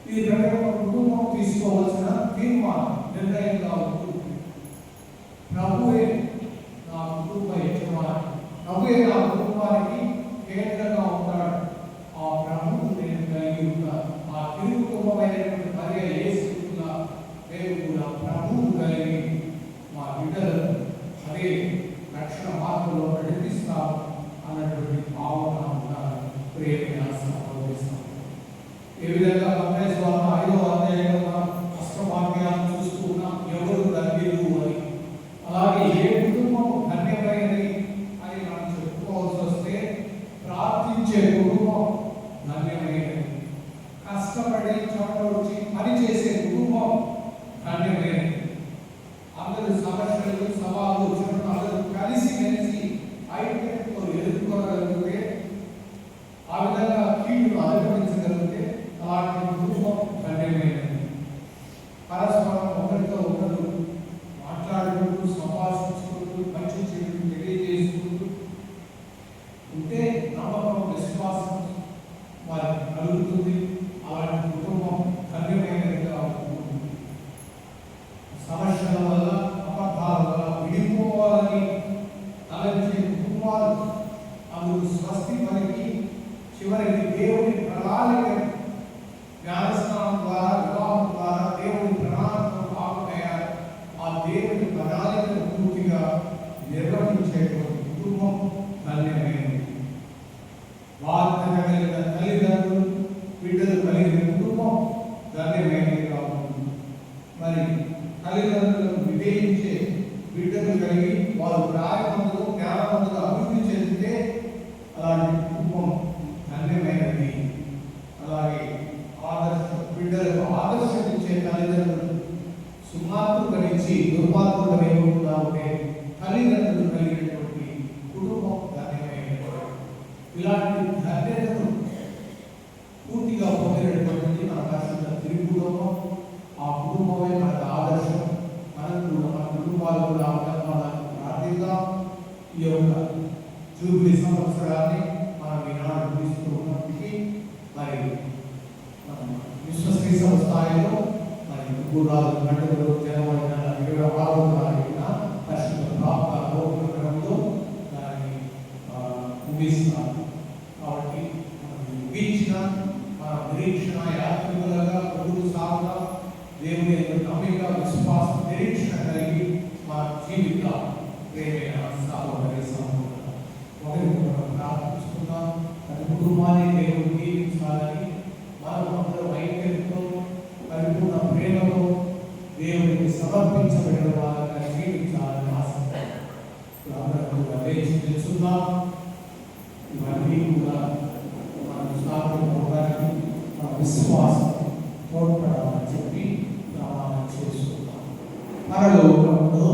ఇది ప్రతి ఒక్క కుటుంబం తీసుకోవాల్సిన తీర్మానం, నిర్ణయంగా ఉంటుంది. ప్రభువే నా కుటుంబ యజమాని, ప్రభువే నా కుటుంబానికి కేంద్రంగా ఉంటాడు. ఆ ప్రభువు నేను కలిగి ఉంటాను. ఆ తిరుగు కుటుంబమైనటువంటి భార్య యేసుగా నేను కూడా ప్రభువు కలిగి మా బిడ్డలను అదే రక్షణ మార్గంలో నడిపిస్తాము అన్నటువంటి భావన ఉండాలి. ప్రియమైన సహోదరి సహోదరులు, ఏ విధంగా మత్తయి సువార్త 5వ అధ్యాయంలో మనం అష్టవాక్యాలను చూస్తూ ఉన్నాం, ఎవరు ధన్యులు అని. అలాగే ఏ కుటుంబం ధన్యమైనది అని మనం చెప్పుకోవాల్సి వస్తే ప్రార్థించే కుటుంబం ధన్యమైనది, కష్టపడి చోట వచ్చి పని చేసే కుటుంబం ధన్యమైనది. అందరూ సమస్యలు సవాళ్ళు వచ్చినప్పుడు అందరూ కలిసి మెలిసి ఐక్యతతో ఎదుర్కోగలిగితే కలుగుతుంది. అలాంటి కుటుంబం ధన్యమైనదిగా ఉంటుంది. సమస్యల వల్ల, అబద్ధాల వల్ల విడిపోవాలని తలంచే కుటుంబాలు అందుకు స్వస్తి పలికి చివరికి దేవుని ప్రణాళిక జ్ఞానస్నానం ద్వారా, వివాహం ద్వారా దేవుని ప్రణాళికలో భాగమయ్యారు. ఆ దేవుని ప్రణాళికను పూర్తిగా నిర్వహించేటువంటి కుటుంబం ధన్యమైనది. వార్తన కలిగిన తల్లిదండ్రులు, బిడ్డలు కలిగిన కుటుంబం ధన్యమైనదిగా ఉంటుంది. మరి తల్లిదండ్రులను వివేచించే బిడ్డలు కలిగి వారు ప్రాయమందులో జ్ఞానవంతులుగా అభివృద్ధి చెందితే అలాంటి కుటుంబం ధన్యమైనది. అలాగే బిడ్డలకు ఆదర్శం ఇచ్చే తల్లిదండ్రులు సుమార్పుగా నుంచి దుర్మార్గులుగా లేకుండా ఉంటే తల్లిదండ్రులు కలిగినటువంటి కుటుంబం ధన్యమైనది. ఇలాంటి ధన్యతను పూర్తిగా పొందినటువంటిది మన పరిశుద్ధ తిరుగు కుటుంబం. ఆ కుటుంబమే మనకు ఆదర్శం. మనం కూడా మన కుటుంబాలు కూడా ప్రార్థిద్దాం. ఈ యొక్క జూబ్లీ సంవత్సరాన్ని మనం ఈనాడు చూస్తూ ఉన్నప్పటికీ మరి విశ్వశ్రీ స్థాయిలో మరి గురురాజు గంటలు జనవరి 26వ తారీఖున పరిశుద్ధ ప్రాప్త ప్రోగ్రాంలో దాన్ని ముగిస్తున్నారు. కాబట్టి ముగించిన మన నిరీక్షణ యాత్రికులుగా ముందుకు సాగుతా దేవుని నమ్మిక, విశ్వాసం, నిరీక్షణ కలిగి మన జీవిత ప్రేమైన సహోదరి సహోదరులు ఒకరికొకరు ప్రార్థించుకుందాం. ప్రతి కుటుంబాన్ని దేవుడు దీవించాలని మనం అందరూ ఐక్యతతో పరిపూర్ణ ప్రేమతో దేవునికి సమర్పించబడిన వాళ్ళగా జీవించాలని ఆశిస్తున్నాం. లేచి తెలుసుకుందాం. ఇవన్నీ కూడా మన స్థాపించడానికి మన విశ్వాసం తోడ్పడాలని చెప్పి ప్రమాణం చేసుకుందాం. పరలోకములో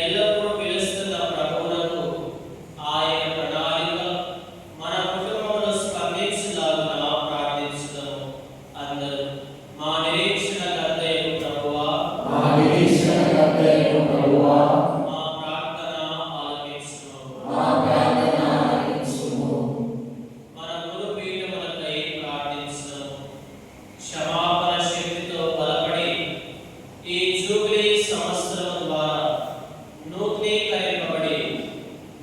ఎల్లప్పుడూ నూతనీకరింపబడి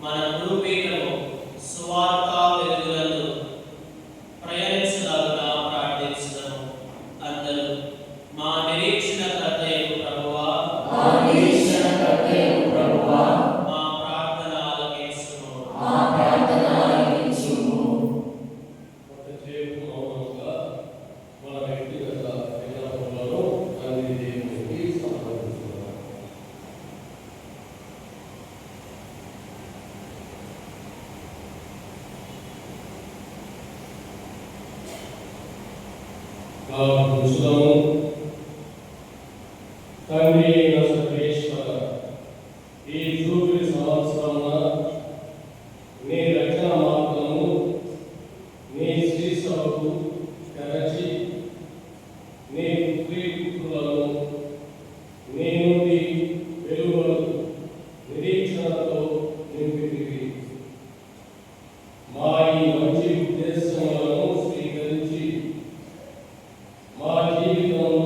మన గురుపీఠము సువార్త వెలుగులను ప్రయాణించలాగున ప్రార్థించుదాము. అందరూ మా నిరీక్షణ కర్తయు ప్రభువా, మా ప్రార్థన ఆలకించుము. కొంతసేపు మౌనంగా మన వ్యక్తిగత విన్నపములను తండ్రి దేవునికి సమర్పిస్తున్నాం. ప్రార్థించుదాము. తండ్రి అయిన సర్వేశ్వర, ఈ జూబిలీ సంవత్సరమున నీ రచన మార్గము నీ శ్రీసభకు తెరచి నీ పుత్రులను నీ నుండి వెలుగులకు నిరీక్షణతో నింపితివి. మా ఈ మంచి ఉద్దేశములను స్వీకరించి మా జీవితంలో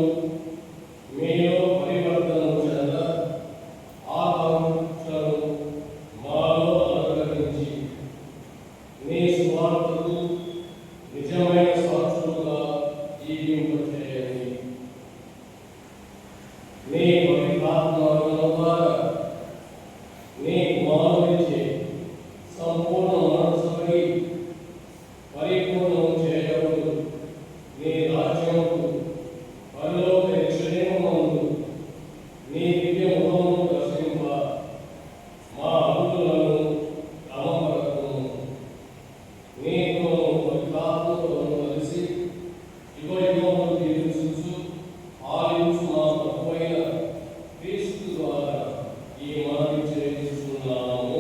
మీలో పరివర్తన చెంద ఆకాంక్షలు మాలో అనుగ్రహించి నీ స్వార్థకు నిజమైన సాక్షులుగా జీవింపచేయండి. నీ పవిత్రాత్మల ద్వారా నీ కుమారునిచే సంపూర్ణ మనసుని పరిపూర్ణం చేయబడు నీ రాజ్యముకు పరలోక క్షేమమందు నీ దివ్య ముఖమును దర్శింప మా అడుగులను క్రమపరచుము. నీతో పవిత్రాత్మతోను కలిసి యుగయుగములు జీవించుచు ఆలించు మా ప్రభువైన క్రీస్తు ద్వారా ఈ మనవి చేస్తున్నాము.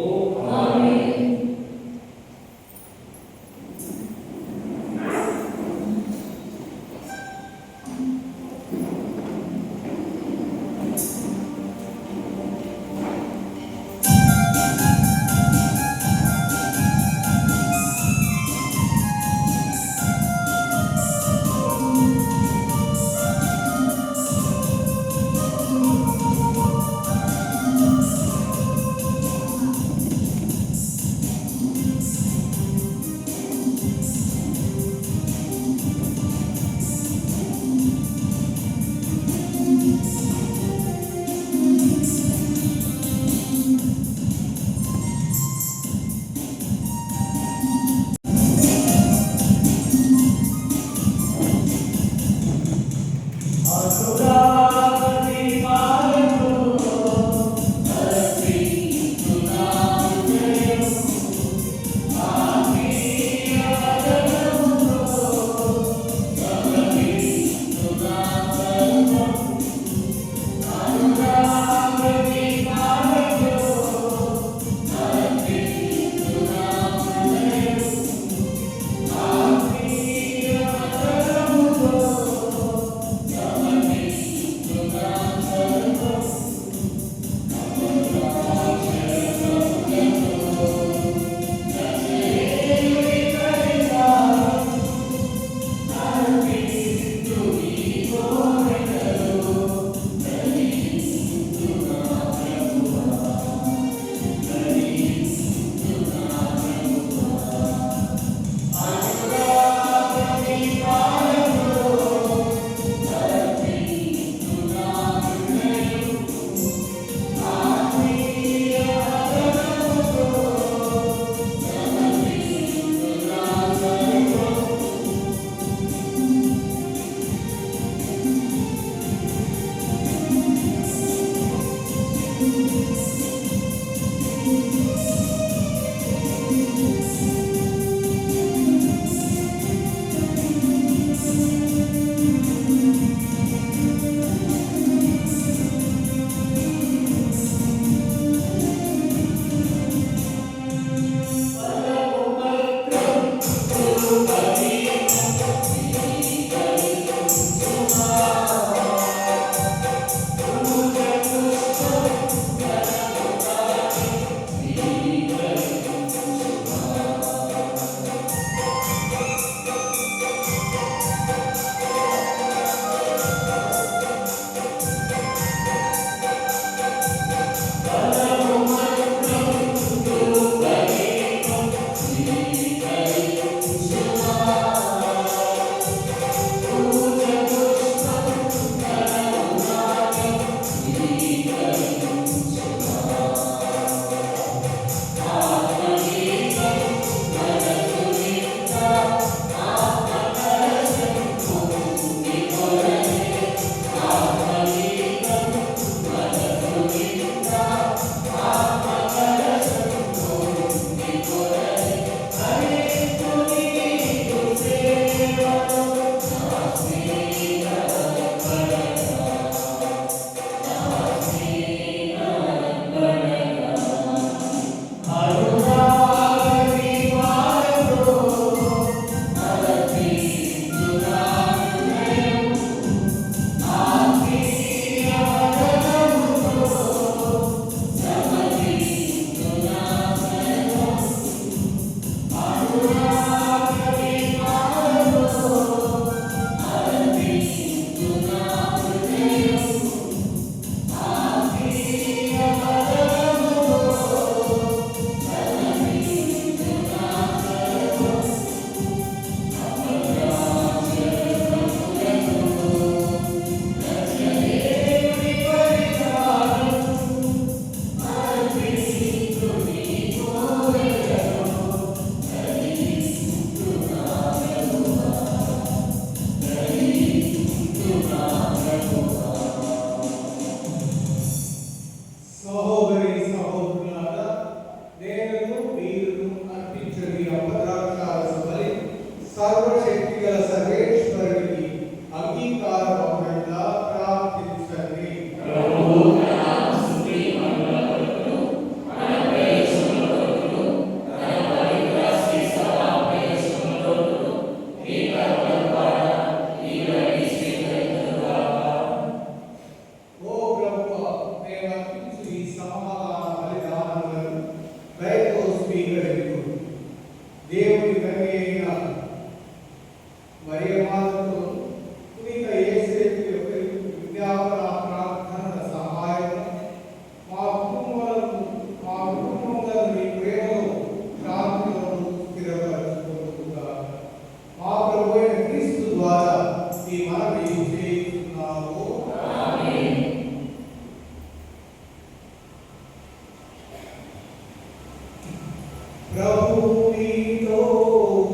ప్రభువు మీతో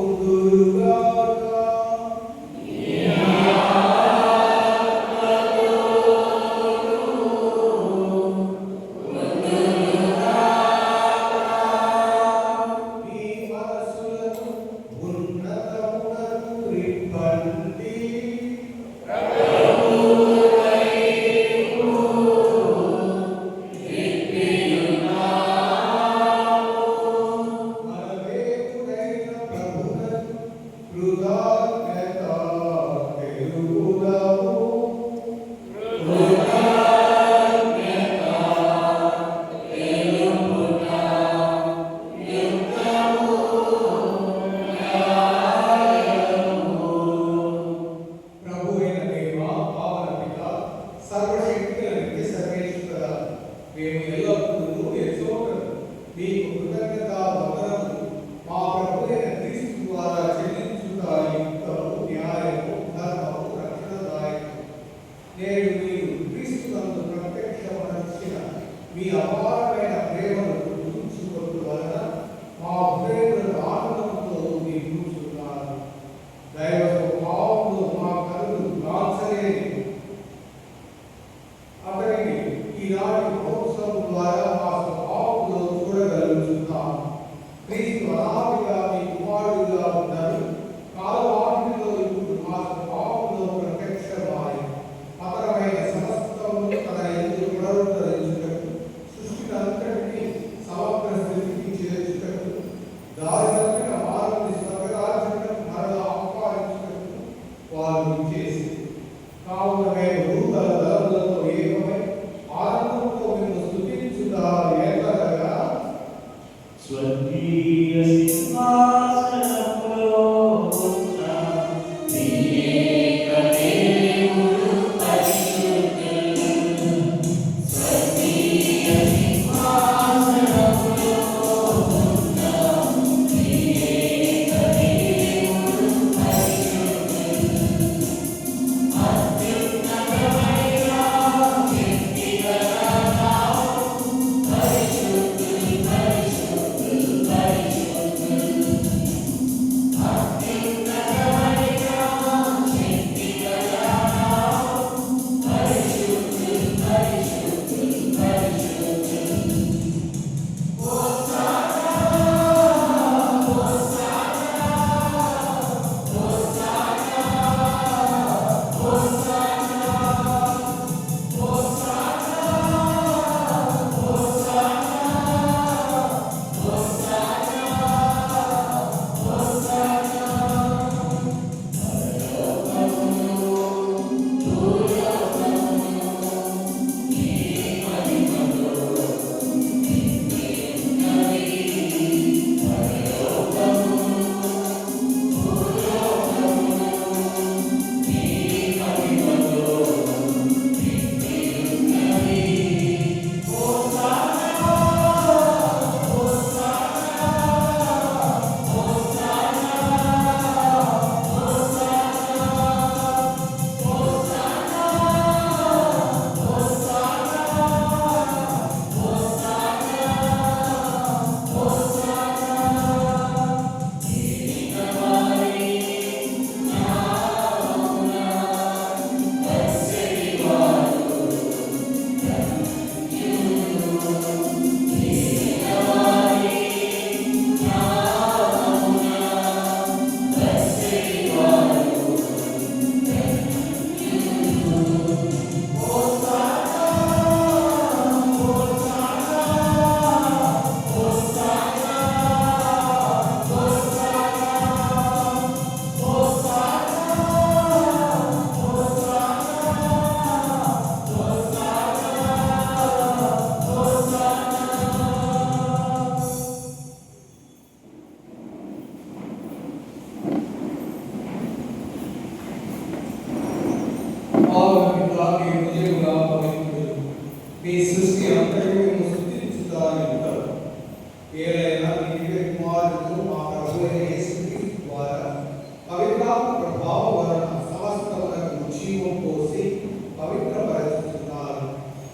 ఉండుగాక. మీ మనసులను ఉన్నతమునకు రిప్పండి. మన దేవుడైన ప్రభువునకు కృతజ్ఞత తెలుపుదాము. ప్రభువైన దేవ, పావన పిత, సర్వశక్తుల నిత్య సర్వేశ్వర, మేము ఎల్లప్పుడూ ఎచ్చోటను మీకు కృతజ్ఞతా వందనములు మా ప్రభువైన క్రీస్తు ద్వారా చెల్లించుట యుక్తము, న్యాయము, ధర్మము, రక్షణదాయకము. నేడు మీరు క్రీస్తునందు ప్రత్యక్షపరచిన మీ అపారమైన ప్రేమను గుర్తుంచుకొనుట వలన మా హృదయములను ఆనందంతో నింపుచున్నారు. దైవ స్వభావములో మా కనులు కాల్చలేని అతనిని ఈనాటి మహోత్సవం ద్వారా మా స్వభావంలో చూడగలుగుతున్నాం. క్రీస్తు అనాదిగా మీ కుమారుడుగా ఉన్నారు. కాలవాహినిలో ఇప్పుడు మా స్వభావంలో ప్రత్యక్షమాయి పతనమైన సమస్తమును తన యందు పునరుద్ధరించుటకు, సృష్టినంతటినీ సమగ్ర స్థితికి చేర్చుటకు, దారి తప్పిన వారిని స్వర్గరాజ్యమునకు మరలా ఆహ్వానించుటకు వారు చేసి కావున మేము రూపల బలములతో ఏకమై ఆనందంతో మేము స్తుతించుట ఏకగా స్వర్గీయ సింహాసనములో ఉన్న నీ ఏక దేవుడు పరిశుద్ధుడు. స్వర్గీయ సింహాసనములో ఉన్న నీ ఏక దేవుడు పరిశుద్ధుడు. అత్యున్నతమైన వ్యక్తిగత నామము పరిశుద్ధుడు, పరిశుద్ధుడు, పరిశుద్ధుడు. అత్యున్నతమైన వ్యక్తిగత నామము పరిశుద్ధుడు, పరిశుద్ధుడు, పరిశుద్ధుడు. హోసానా, హోసానా, హోసానా, హోసానా, హోసానా, మీ సృష్టి అంతర్యము స్తుతించుతాను ఉంటారు. ఏలైనా మీ దివ్య కుమారుడు మా ప్రభువైన యేసుక్రీస్తు ద్వారా పవిత్రాత్మ ప్రభావం వలన సమస్తమునకు జీవం పోసి పవిత్రపరుచుతున్నారు.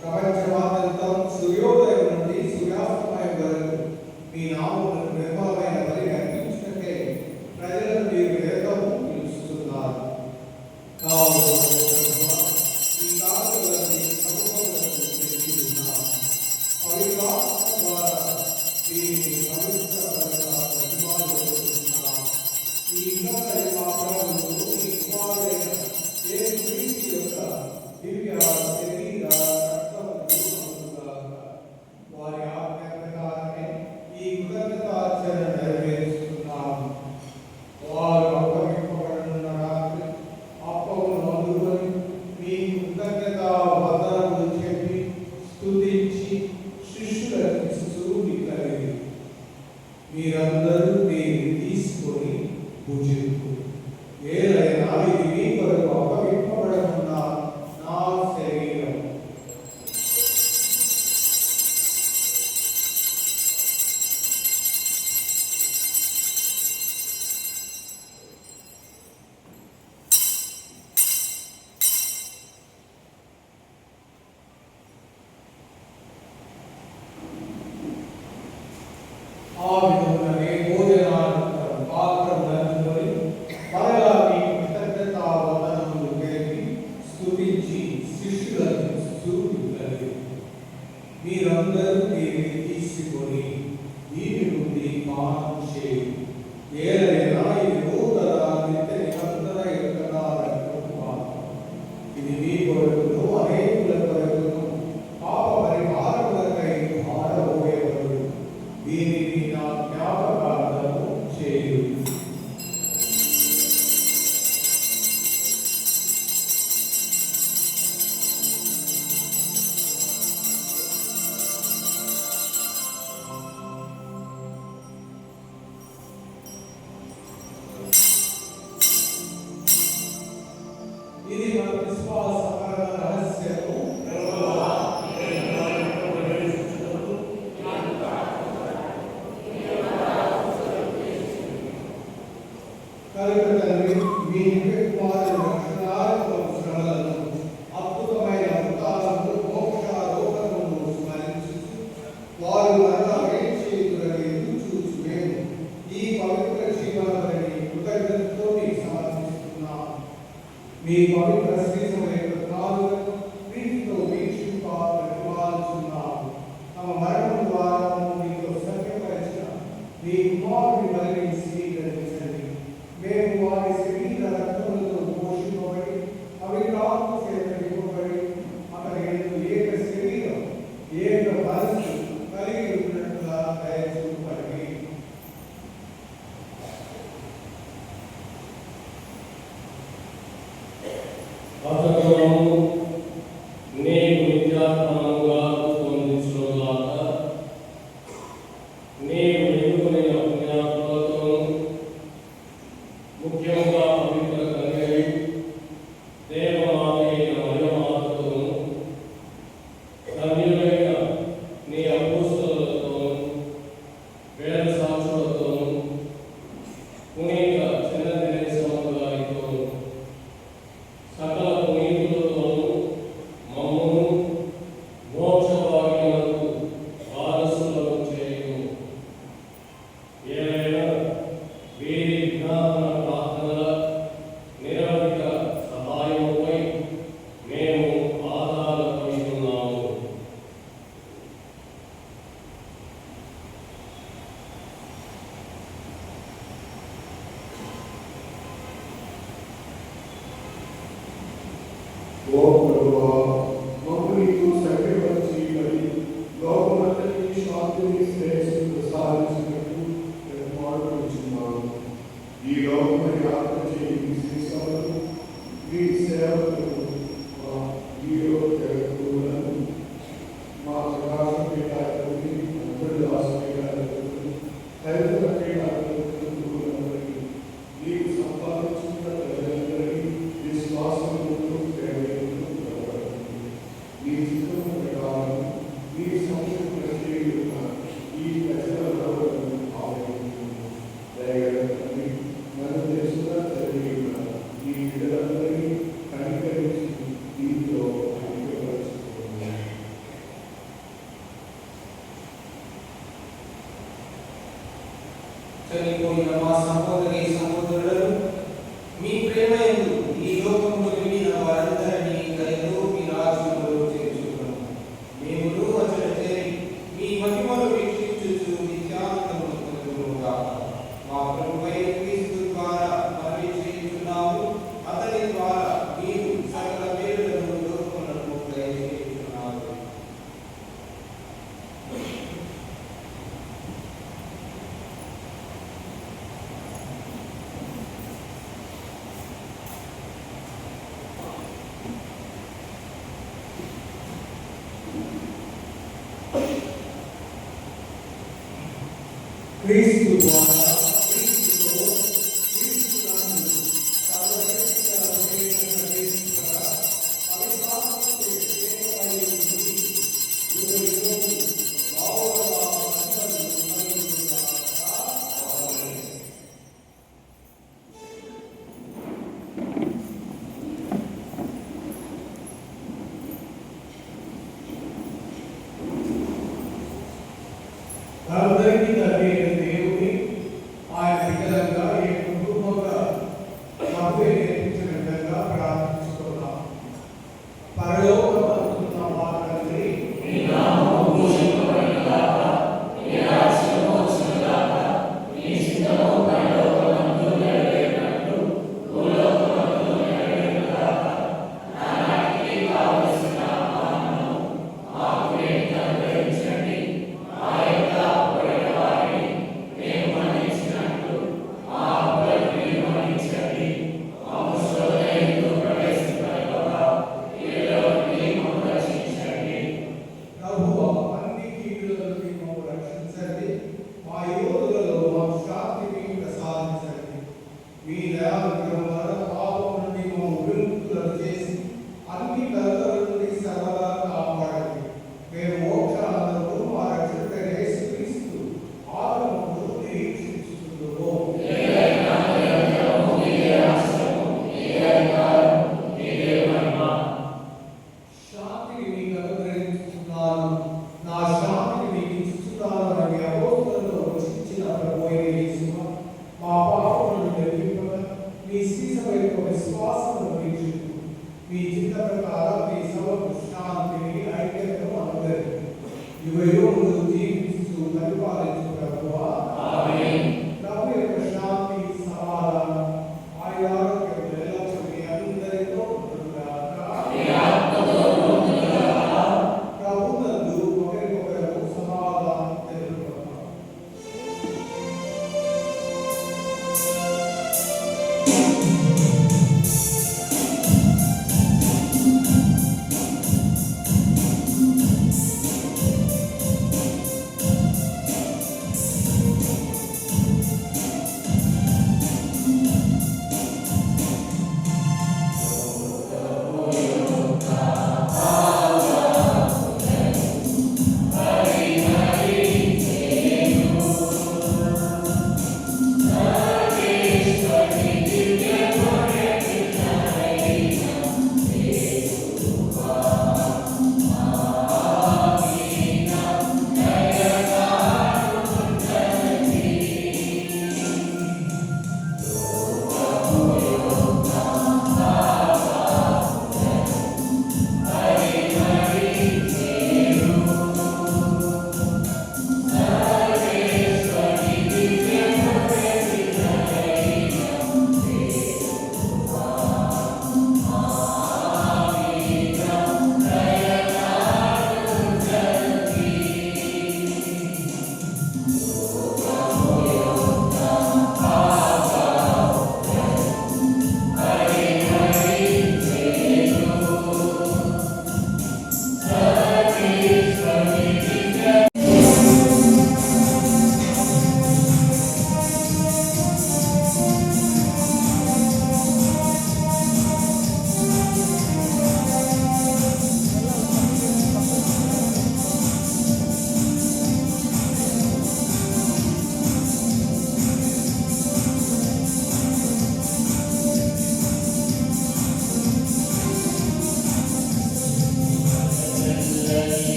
ప్రపంచమాద్యంతం సూర్యోదయం నుండి సూర్యాస్తమయం వరకు మీ నామమును నిర్మల మీరందరూ దీన్ని తీసుకొని పూజించు. ఏలైనా ఇది మీ కొరకు అపవిత్రపడకున్న నా శరీరం. ఆ విధంగానే భోజనానంతరం పాత్రను అందుకొని మరలా మీ కృతజ్ఞతావందనములు తెలిపి స్తుతించి శిష్యులకు ఇవ్వలేదు. మీరందరూ దీన్ని తీసుకొని దీని నుండి పానం చేయి. ఏలైనా ఇది నూతన నిత్య నిబంధన యొక్క నా రక్తము. ఇది మీ కొరకును అనేకుల కొరకును పాప పరిహారములకై పారబోయబడు. దీనిని నా జ్ఞాపకార్థము చేయుడి. ఇది మన విశ్వాసపర రహస్యము. కలుగు తండ్రి, మీ కుమారుని రక్షణాత్మక శ్రమలను అద్భుతమైన వృత్తాలను మోక్షారోహణను స్మరించుచు వారు మరలా వేచేయుటకు ఎదురు చూచు మేము ఈ పవిత్ర జీవనాన్ని కృతజ్ఞతతో మీకు సమర్పిస్తున్నాము. మీ పవిత్ర శ్రీసభ యొక్క కాలులను ప్రీతితో వీక్షింప ప్రతిపాదించున్నాము. తమ మరణం ద్వారా మీతో సత్యపరిచిన మీ కుమారుని బలిని స్వీకరించండి. మేము వారి శరీర రక్తములతో పోషింపబడి పవిత్రాత్మ చేత నింపబడి అతని యందు ఏక శరీరం ఏక మనస్సు కలిగి ఉన్నట్లుగా దయచూపండి. అతను నేను నిత్యాత్మగా పొందించుగాక. నేను ఎన్నుకునే అజ్ఞాతులతో ముఖ్యంగా పవిత్ర కన్యకై దేవమాత అయిన మరియమాతతో ధన్యులైన నీ అపోస్తలులతో వేద సాక్షులతో పునీత చిన్నదినేశ్వర గారితో సకల పునీతులతోనూ మమ్మును మోక్ష భాగ్యములకు వారసులను చేయు. ఏలైనా వీరి విజ్ఞాపన ప్రార్థనల నిరవధిక సహాయముపై మేము ఆధారపడి ఉన్నాము. ఓ ప్రభువా, మమ్ము నీకు సఖ్యపరిచి మరి లోకమంతటికి శాంతిని శ్రేయస్సును ప్రసాదించినట్టు మేము మాట్లాడుచున్నాము. ఈ లోకమని యాత్ర చేయి మీ శ్రీసభను మీ సేవకులను మా వీరో జగత్తులను మా ప్రకాశం పీఠాధిపతి అందరి దాసపీఠాధిపతులు హరిత పీఠాధిపతులందరికీ నీకు సంపాదించుకున్న ప్రజలందరికీ విశ్వాసమును ప్రేమను కలగబడుతుంది. నీ చిత్తము ప్రకారం నీ సంక్షిప్త చేయుట ఈ ప్రజలలో ఆవరించును. దయగల మన దేశంలో జరిగిన ఈ బిడ్డలందరినీ కనికరించి దీంతో ఐక్యపరుచుకున్నాము. చనిపోయిన మా సహోదరి సహోదరులను మీ ప్రేమయందు ఈ లోకములో మిగిలిన వారందరినీ దయతో మీ రాజ్యంలో చేర్చుకున్నాము. మేమును అచట చేరి మీ మహిమను వీక్షించుచు నిత్యానందమును పొందుదుముగాక. మా ప్రభువైన క్రీస్తు ద్వారా మనవి చేయుచున్నాము. అతని ద్వారా మీరు సకల మేలులను లోకములకు దయచేయుచున్నారు. క్రీస్తు ద్వారా క్రీస్తుతో క్రీస్తునందు సర్వశక్తి గల దేవుని సర్వేశ్వర పవిత్రాత్మచే ఏకమై ఉండి యుగయుగములు గౌరవ మహిమలు కలుగునుగాక. ఆమేన్. అందరికీ తండ్రి అయిన దేవుని ఆయన బిడ్డలంగా ఏ కుటుంబంగా ప్రభువే నేర్పించిన విధంగా ప్రార్థించుకున్నాం. పరలోకమందున్న మా తండ్రి, నీ నామము పూజింపబడునుగాక, నీ రాజ్యము వచ్చునుగాక, నీ చిత్తము పరలోకమందు నెరవేరినట్లు భూలోకమందు నెరవేరునుగాక. నానాటికి కావలసిన ఆహారము మాకు నేడు అనుగ్రహించండి. మా యొక్క అప్పుడైన వారిని మేము మన్నించినట్లు మా అప్పులను మీరు మన్నించండి. మమ్ము శోధన యందు ప్రవేశింపనివ్వక కీడులో నుండి మమ్ము రక్షించండి. ప్రభువా, అన్ని కీడుల నుండి మమ్ము రక్షించండి. మా యోధులలో మాకు శాంతిని ప్రసాదించండి. మీ దయానుగ్రహం వలన పాపం నుండి మమ్ము విముక్తులను చేసి అన్ని కలతల నుండి సర్వదా కాపాడండి. మేము మోక్షానందము మా రక్షకుడైన యేసుక్రీస్తు ఆగమమును నిరీక్షించుచున్నాము. నీదైన నిరంతరము నీదే రాష్ట్రము, నీదే అధికారము, నీదే మహిమ. శాంతిని మీకు అనుగ్రహించుచున్నాను, నా శాంతిని మీకు ఇచ్చుచున్నాను అని అపోస్తలులు రక్షించిన ప్రభువైన యేసువా, మా పాపములను తొలగింపగా మీ శ్రీసభ యొక్క విశ్వాసమును వీక్షించు. మీ చిత్త ప్రకారం మీ సభకు శాంతిని ఐక్యతను అనుగ్రహించు. యుగయుగములు జీవిస్తూ పరిపాలించు ప్రభువా. ఆమేన్. ప్రభు యొక్క శాంతి సమాధానం ఆయన ఆరోగ్యం ఎల్లప్పుడూ మీ అందరితో ఉండుగాక. నీ ఆత్మతోనూ ఉండుగాక. ప్రభునందు ఒకరికొకరు సమాధానం తెలుపుకుందాం. నీ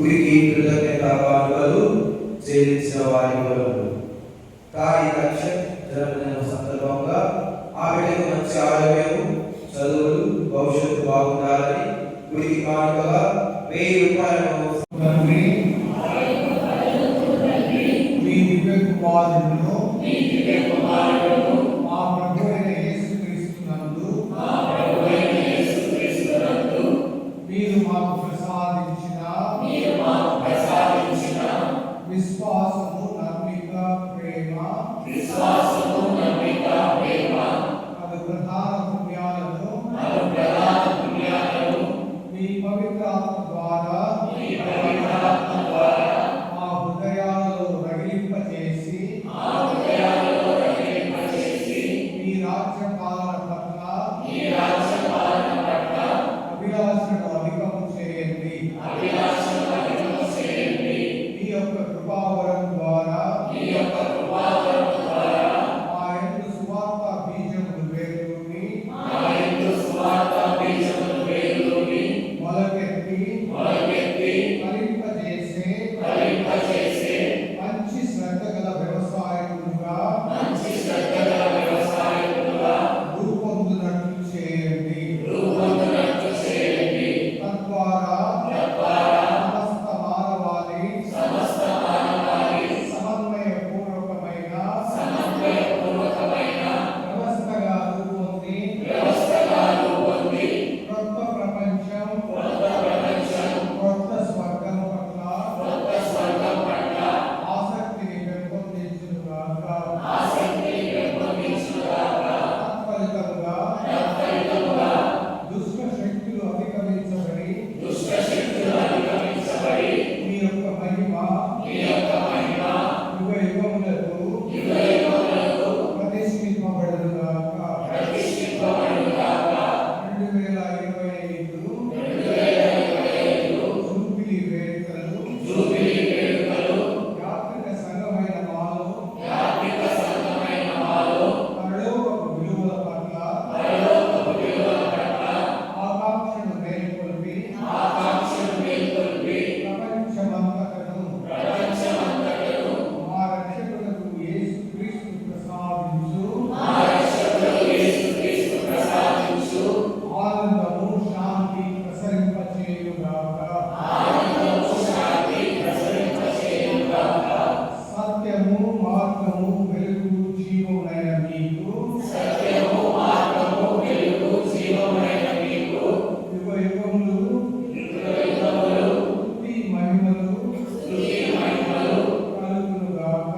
ఉరికి కృతజ్ఞత కానుకలు చెల్లించిన వారి వలన తాయి జన్మదిన సందర్భంగా ఆమెకు మంచి ఆరోగ్యము, చదువులు, భవిష్యత్తు బాగుండాలని ఉరికి కానుకగా 1000 రూపాయలను తండ్రి, మీ దివ్య కుమారుడును మా ప్రభు అయిన యేసుక్రీస్తునందు మీరు మాకు ప్రసాదించిన విశ్వాసము, నమ్మిక, ప్రేమ అది ప్రధాన పుణ్యాలను మీ పవిత్ర ఆత్మ ద్వారా మా హృదయాలలో రగిలింపచేసి మీ రాజ్య పాలన పట్ల అభిలాషను అధికము చేయండి. మీ యొక్క కృపావరం ద్వారా మా యందు సువార్త బీజములు వేరుని మొలకెత్తి ఫలింపజేసే మంచి శ్రద్ధ గల వ్యవసాయకులుగా రూపొందునట్లు చేయండి. తద్వారా సమస్త మానవాళి సమన్వయపూర్వకమైన వ్యవస్థగా రూపొంది క్రొత్త ప్రపంచం, క్రొత్త స్వర్గం పట్ల ఆసక్తిని పెంపొందించుగాక. తత్ఫలితముగా దుష్ట శక్తులు అధిగమించబడి మీ యొక్క మహిమ యుగ యుగములకు ప్రతిష్ఠింపబడుగాక. 2025 జూబిలీ వేడుకలు యాత్రిక సంఘమైన మాలో పరలోకపు విలువల పట్ల ఆకాంక్షను మేల్కొల్పి ప్రపంచమంతటను మా రక్షకులకు యేసుక్రీస్తు ప్రసాదించు ఆనందము, శాంతి ప్రసరింపచేయుగాక. సత్యము, మార్గము, వెలుగు, జీవమునైన మీకు యుగ యుగములు స్తుతి మహిమలు కలుగునుగాక.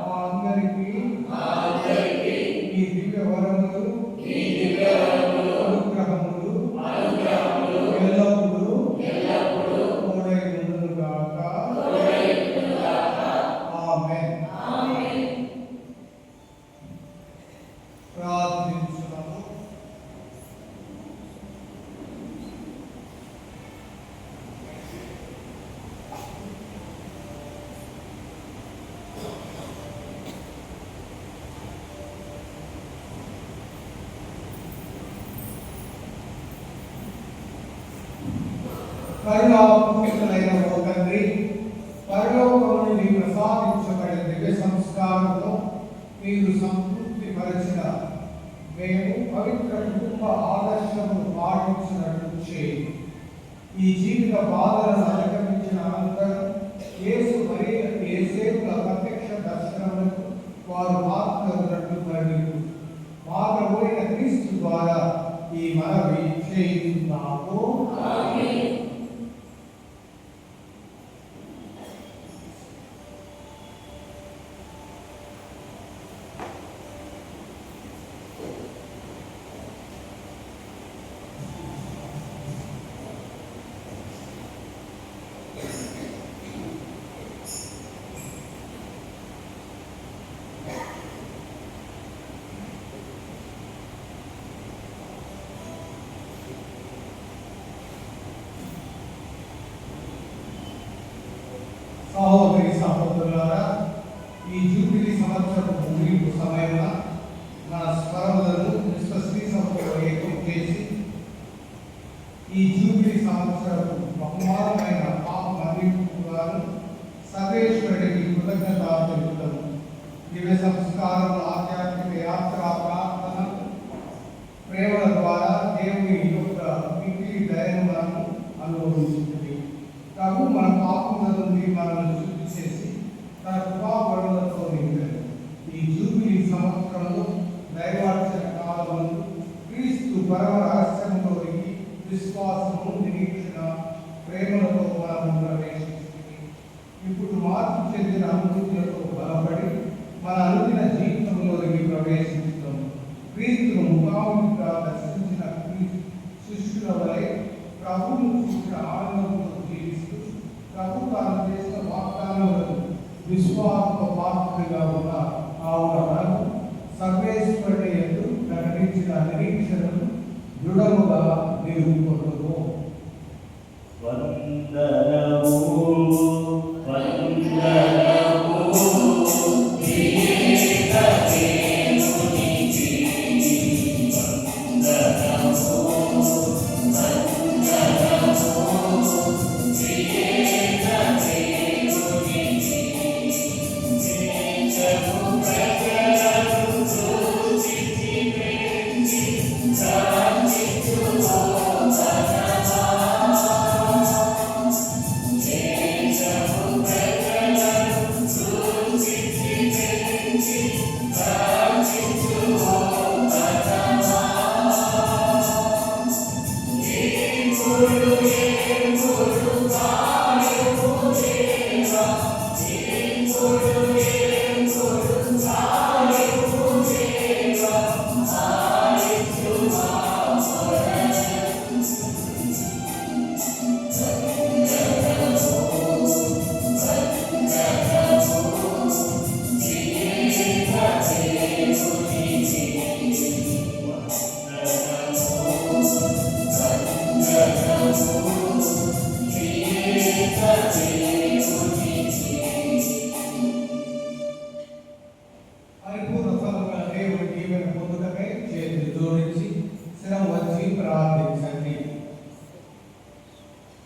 మా అందరికీ మీ దివ్య వరములు అనుగ్రహములు ఎల్లప్పుడూ తోడై ఉండునుగాక. ఆమేన్. ప్రార్థించుదాము. కరుణాపూరితులైన ఓ తండ్రి, పరలోకము నుండి ప్రసాదించబడిన దివ్య సంస్కారంతో మీరు సంతృప్తి పరిచిన మేము పవిత్ర కుటుంబ ఆదర్శమును పాటించినట్లు చేయి. ఈ జీవిత బాధలను అధిగమించిన అనంతరం యేసేపుల ప్రత్యక్ష దర్శనములకు వారు పాత్రులైనట్లు మరియు మా ప్రభువైన క్రీస్తు ద్వారా ఈ మనవి చేయుచున్నాము. సహోదరి సహోదరులారా, ఈ జూబిలీ సంవత్సరం ముగింపు సమయంలో మన స్వరములను విశ్వశ్రీ సంస్థలో ఏకం చేసి ఈ జూబిలీ సంవత్సరపు బహుమానమైన పాప మన్నింపు గాను సర్వేశ్వరుడికి కృతజ్ఞత తెలుపుతాము. దివ్య సంస్కారం, ఆధ్యాత్మిక యాత్ర, ప్రార్థన, ప్రేమల ద్వారా దేవుని యొక్క మిక్కిలి దయను మనము అనుభవించుతుంది. ప్రభు మన పాపముల నుండి మనల్ని శుద్ధి చేసి తన కృపావరులతో నింపారు. ఈ జూబిలీ సంవత్సరంలో దైవార్చన కాలమును క్రీస్తు పరమ రహస్యంలోనికి విశ్వాసము, నిరీక్షణ, ప్రేమలతో మనము ప్రవేశిస్తుంది. ఇప్పుడు మార్పు చెందిన అనుభూతులతో బలపడి మన అనుదిన జీవితంలోకి ప్రవేశిస్తాము. క్రీస్తును ముఖాముఖిగా దర్శించిన శిష్యుల వలె ప్రభువును చూసిన ఆనందంతో జీవిస్తూ ప్రభు తాను చేసిన వాగ్దానాలను విశ్వాస పాత్రగా ఉన్న మనము సర్వేశ్వరుని యందు ప్రకటించిన నిరీక్షణను దృఢముగా నిలుపుకొనుము. వందనము పరిపూర్ణ ఫలముల దేవుని దీవెన పొందుటకై చేతులు జోడించి శిరం వచ్చి ప్రార్థించండి.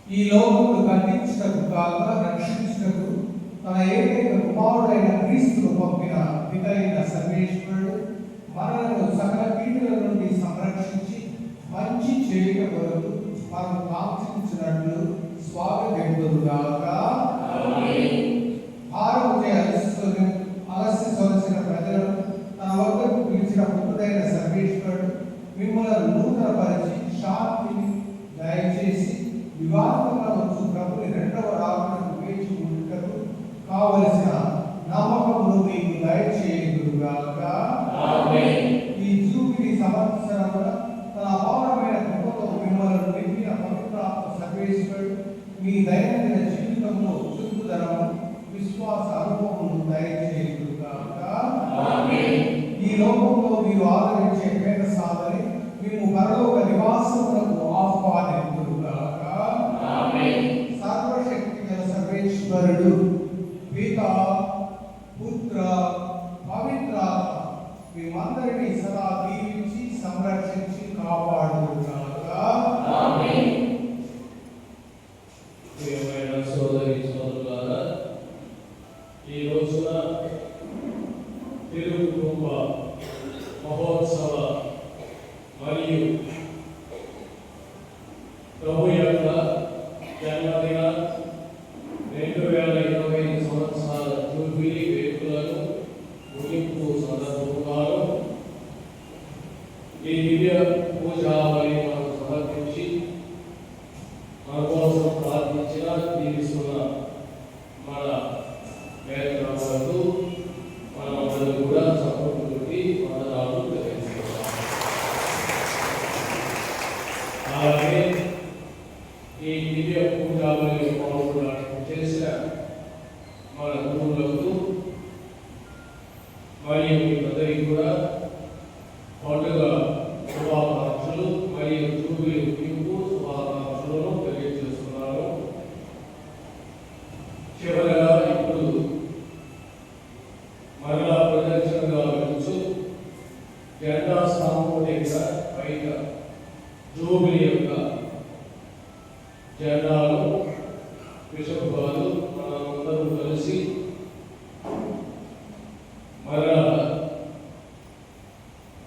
ఈ లోకమును ఖండించుటకు కాక రక్షించుటకు తన ఏకైక కుమారుడైన క్రీస్తును పంపిన పితైన సర్వేశ్వరుడు మనలను సకల కీడుల నుండి సంరక్షించి మంచి చేయుట కొరకు మనం కాంక్షించినట్లు స్వాగతింతురుగాక. భారముచే అలసి సొలసిన ప్రజలను తన వద్దకు పిలిచిన పుత్రుడైన సర్వేశ్వరుడు మిమ్మల్ని నూతనపరిచి శాంతిని దయచేసి వివాదంగా వచ్చు ప్రభుని రెండవ రాకడకు వేచి ఉండుటకు కావలసిన నమ్మకమును మీకు దయచేయుదురుగాక. ఈ జూబిలీ సంవత్సరమున తన అపారమైన కృపతో మిమ్మల్ని నింపిన పవిత్రాత్మ సర్వేశ్వరుడు మీ దైనందిన జీవితంలో చురుకుదనము, విశ్వాస అనుభవమును దయచేయుదురుగాక. ఈ లోకంలో మీరు ఆదరించే పేద సాధని మేము పరలోక నివాసములకు ఆహ్వానించుగాక. సర్వశక్తి గల సర్వేశ్వరుడు పిత, పుత్ర, పవిత్రాత్మ మేమందరినీ సదా దీవించి సంరక్షించి కాపాడుగాక. ప్రియమైన సోదరి సోదరులారా, ఈ రోజున తిరు కుటుంబ మహోత్సవ మరియు ప్రభు యొక్క జన్మదిన 2025 సంవత్సరాల జూబిలీ వేడుకలను ముగింపు సందర్భంగాను ఈ దివ్య పూజావళి మనం సమర్పించి మన కోసం ప్రార్థించిన దీవిస్తున్న మన వేదనాలకు మనమందరూ కూడా సపోర్టుతోటి వందనాలు తెలియజేస్తున్నాం. అలాగే ఈ దివ్య పూజావళి పాల్గొనడానికి చేసిన మన గురువులకు మరియు మీకందరికీ కూడా పండుగ శుభాకాంక్షలు మరియు జూబిలీ ముగింపు శుభాకాంక్షలను తెలియజేస్తున్నాను. చివరగా ఇప్పుడు మరలా ప్రదర్శనగా వెళ్తూ జెండా స్తంభం దగ్గర బయట జూబిలీ యొక్క జెండాలు కలిసి మరలా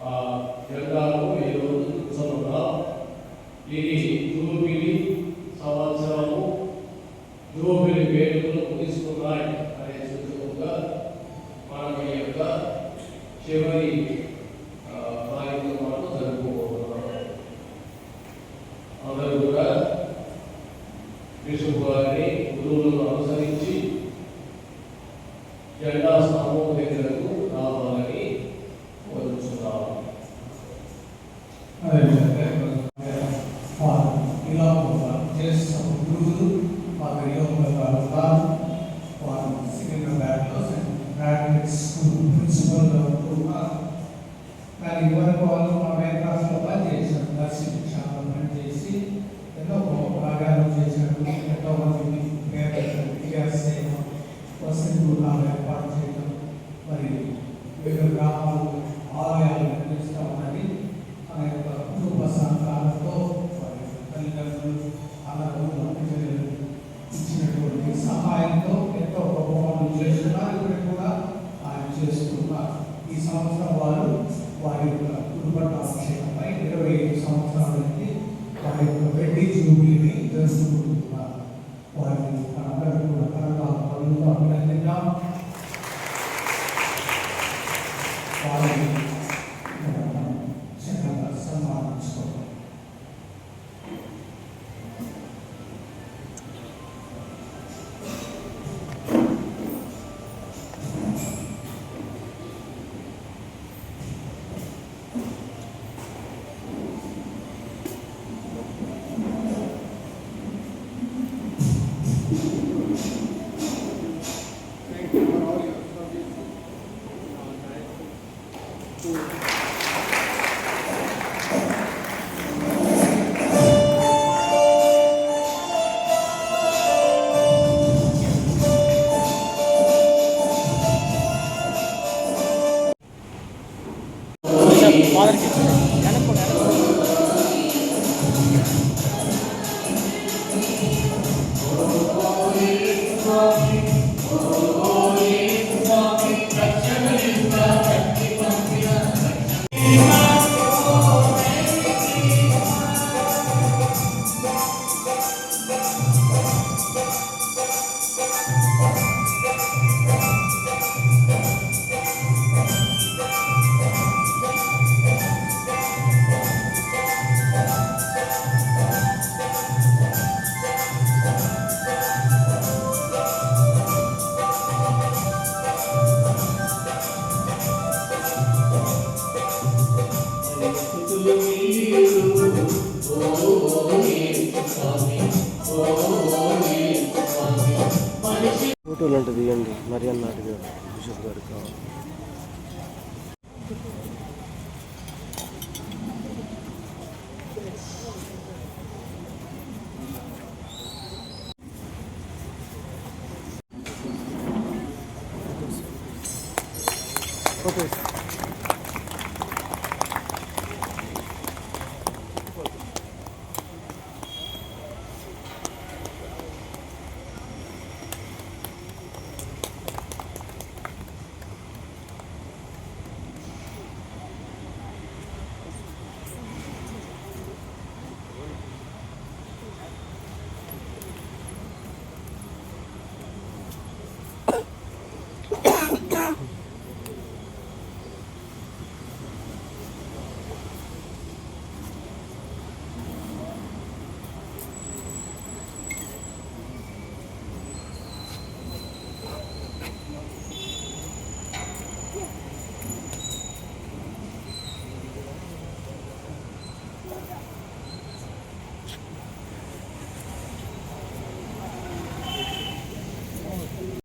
ఆ జెండాను ఈరోజు కూర్చోనున్నాం. ఇది జూబిలీ సంవత్సరము, జూబిలీ వేడుకలు ముగిస్తున్నాయి అనే సూచకంగా మనం ఈ యొక్క చివరి కార్యక్రమాలు జరుపుకోబోతున్నాం. అందరూ కూడా బిషప్ గారిని గురువులను అనుసరించి జెండా స్తంభం దగ్గరకు రావాలని కోరుచున్నాం. ఇలా చేసిన గురువులు మాకు వారు సికింద్రాబాద్లో గ్రాడ్యుయేట్ స్కూల్ ప్రిన్సిపల్గా ఉన్నారు. కానీ ఇవరకు వాళ్ళు మా మేడ్రాస్లో పనిచేశారు. నర్సింగ్ షాప్లో పనిచేసి ఎన్నో కార్యాలు చేశారు. ఎంతో మందికి వసతులు ఏర్పాటు చేయడం, మరి వివిధ గ్రామాలు ఆలయాలు నిర్మిస్తూ ఉన్నది. మన యొక్క కుటుంబ సంఘాలతో వారి తల్లిదండ్రులు అన్నదమ్ములు ఇచ్చినటువంటి సహాయంతో ఎంతో గొప్ప పనులు చేస్తున్నారు. ఇప్పుడు కూడా ఆయన చేస్తున్నారు. ఈ సంవత్సరం వారి యొక్క కుటుంబ అభిషేకంపై 25 సంవత్సరాలకి వారి యొక్క వెడ్డి జూబిలీని జరుపుకుంటున్నారు. వారిని మనందరూ కూడా కరగా పనులతో అభినందిద్దాం. వారిని చక్కగా సన్మానించుకోవాలి. ఫోటోలు అంటే తీయండి. మరి అన్నట్టు బిషప్ గారికి కావాలి. ఫోటో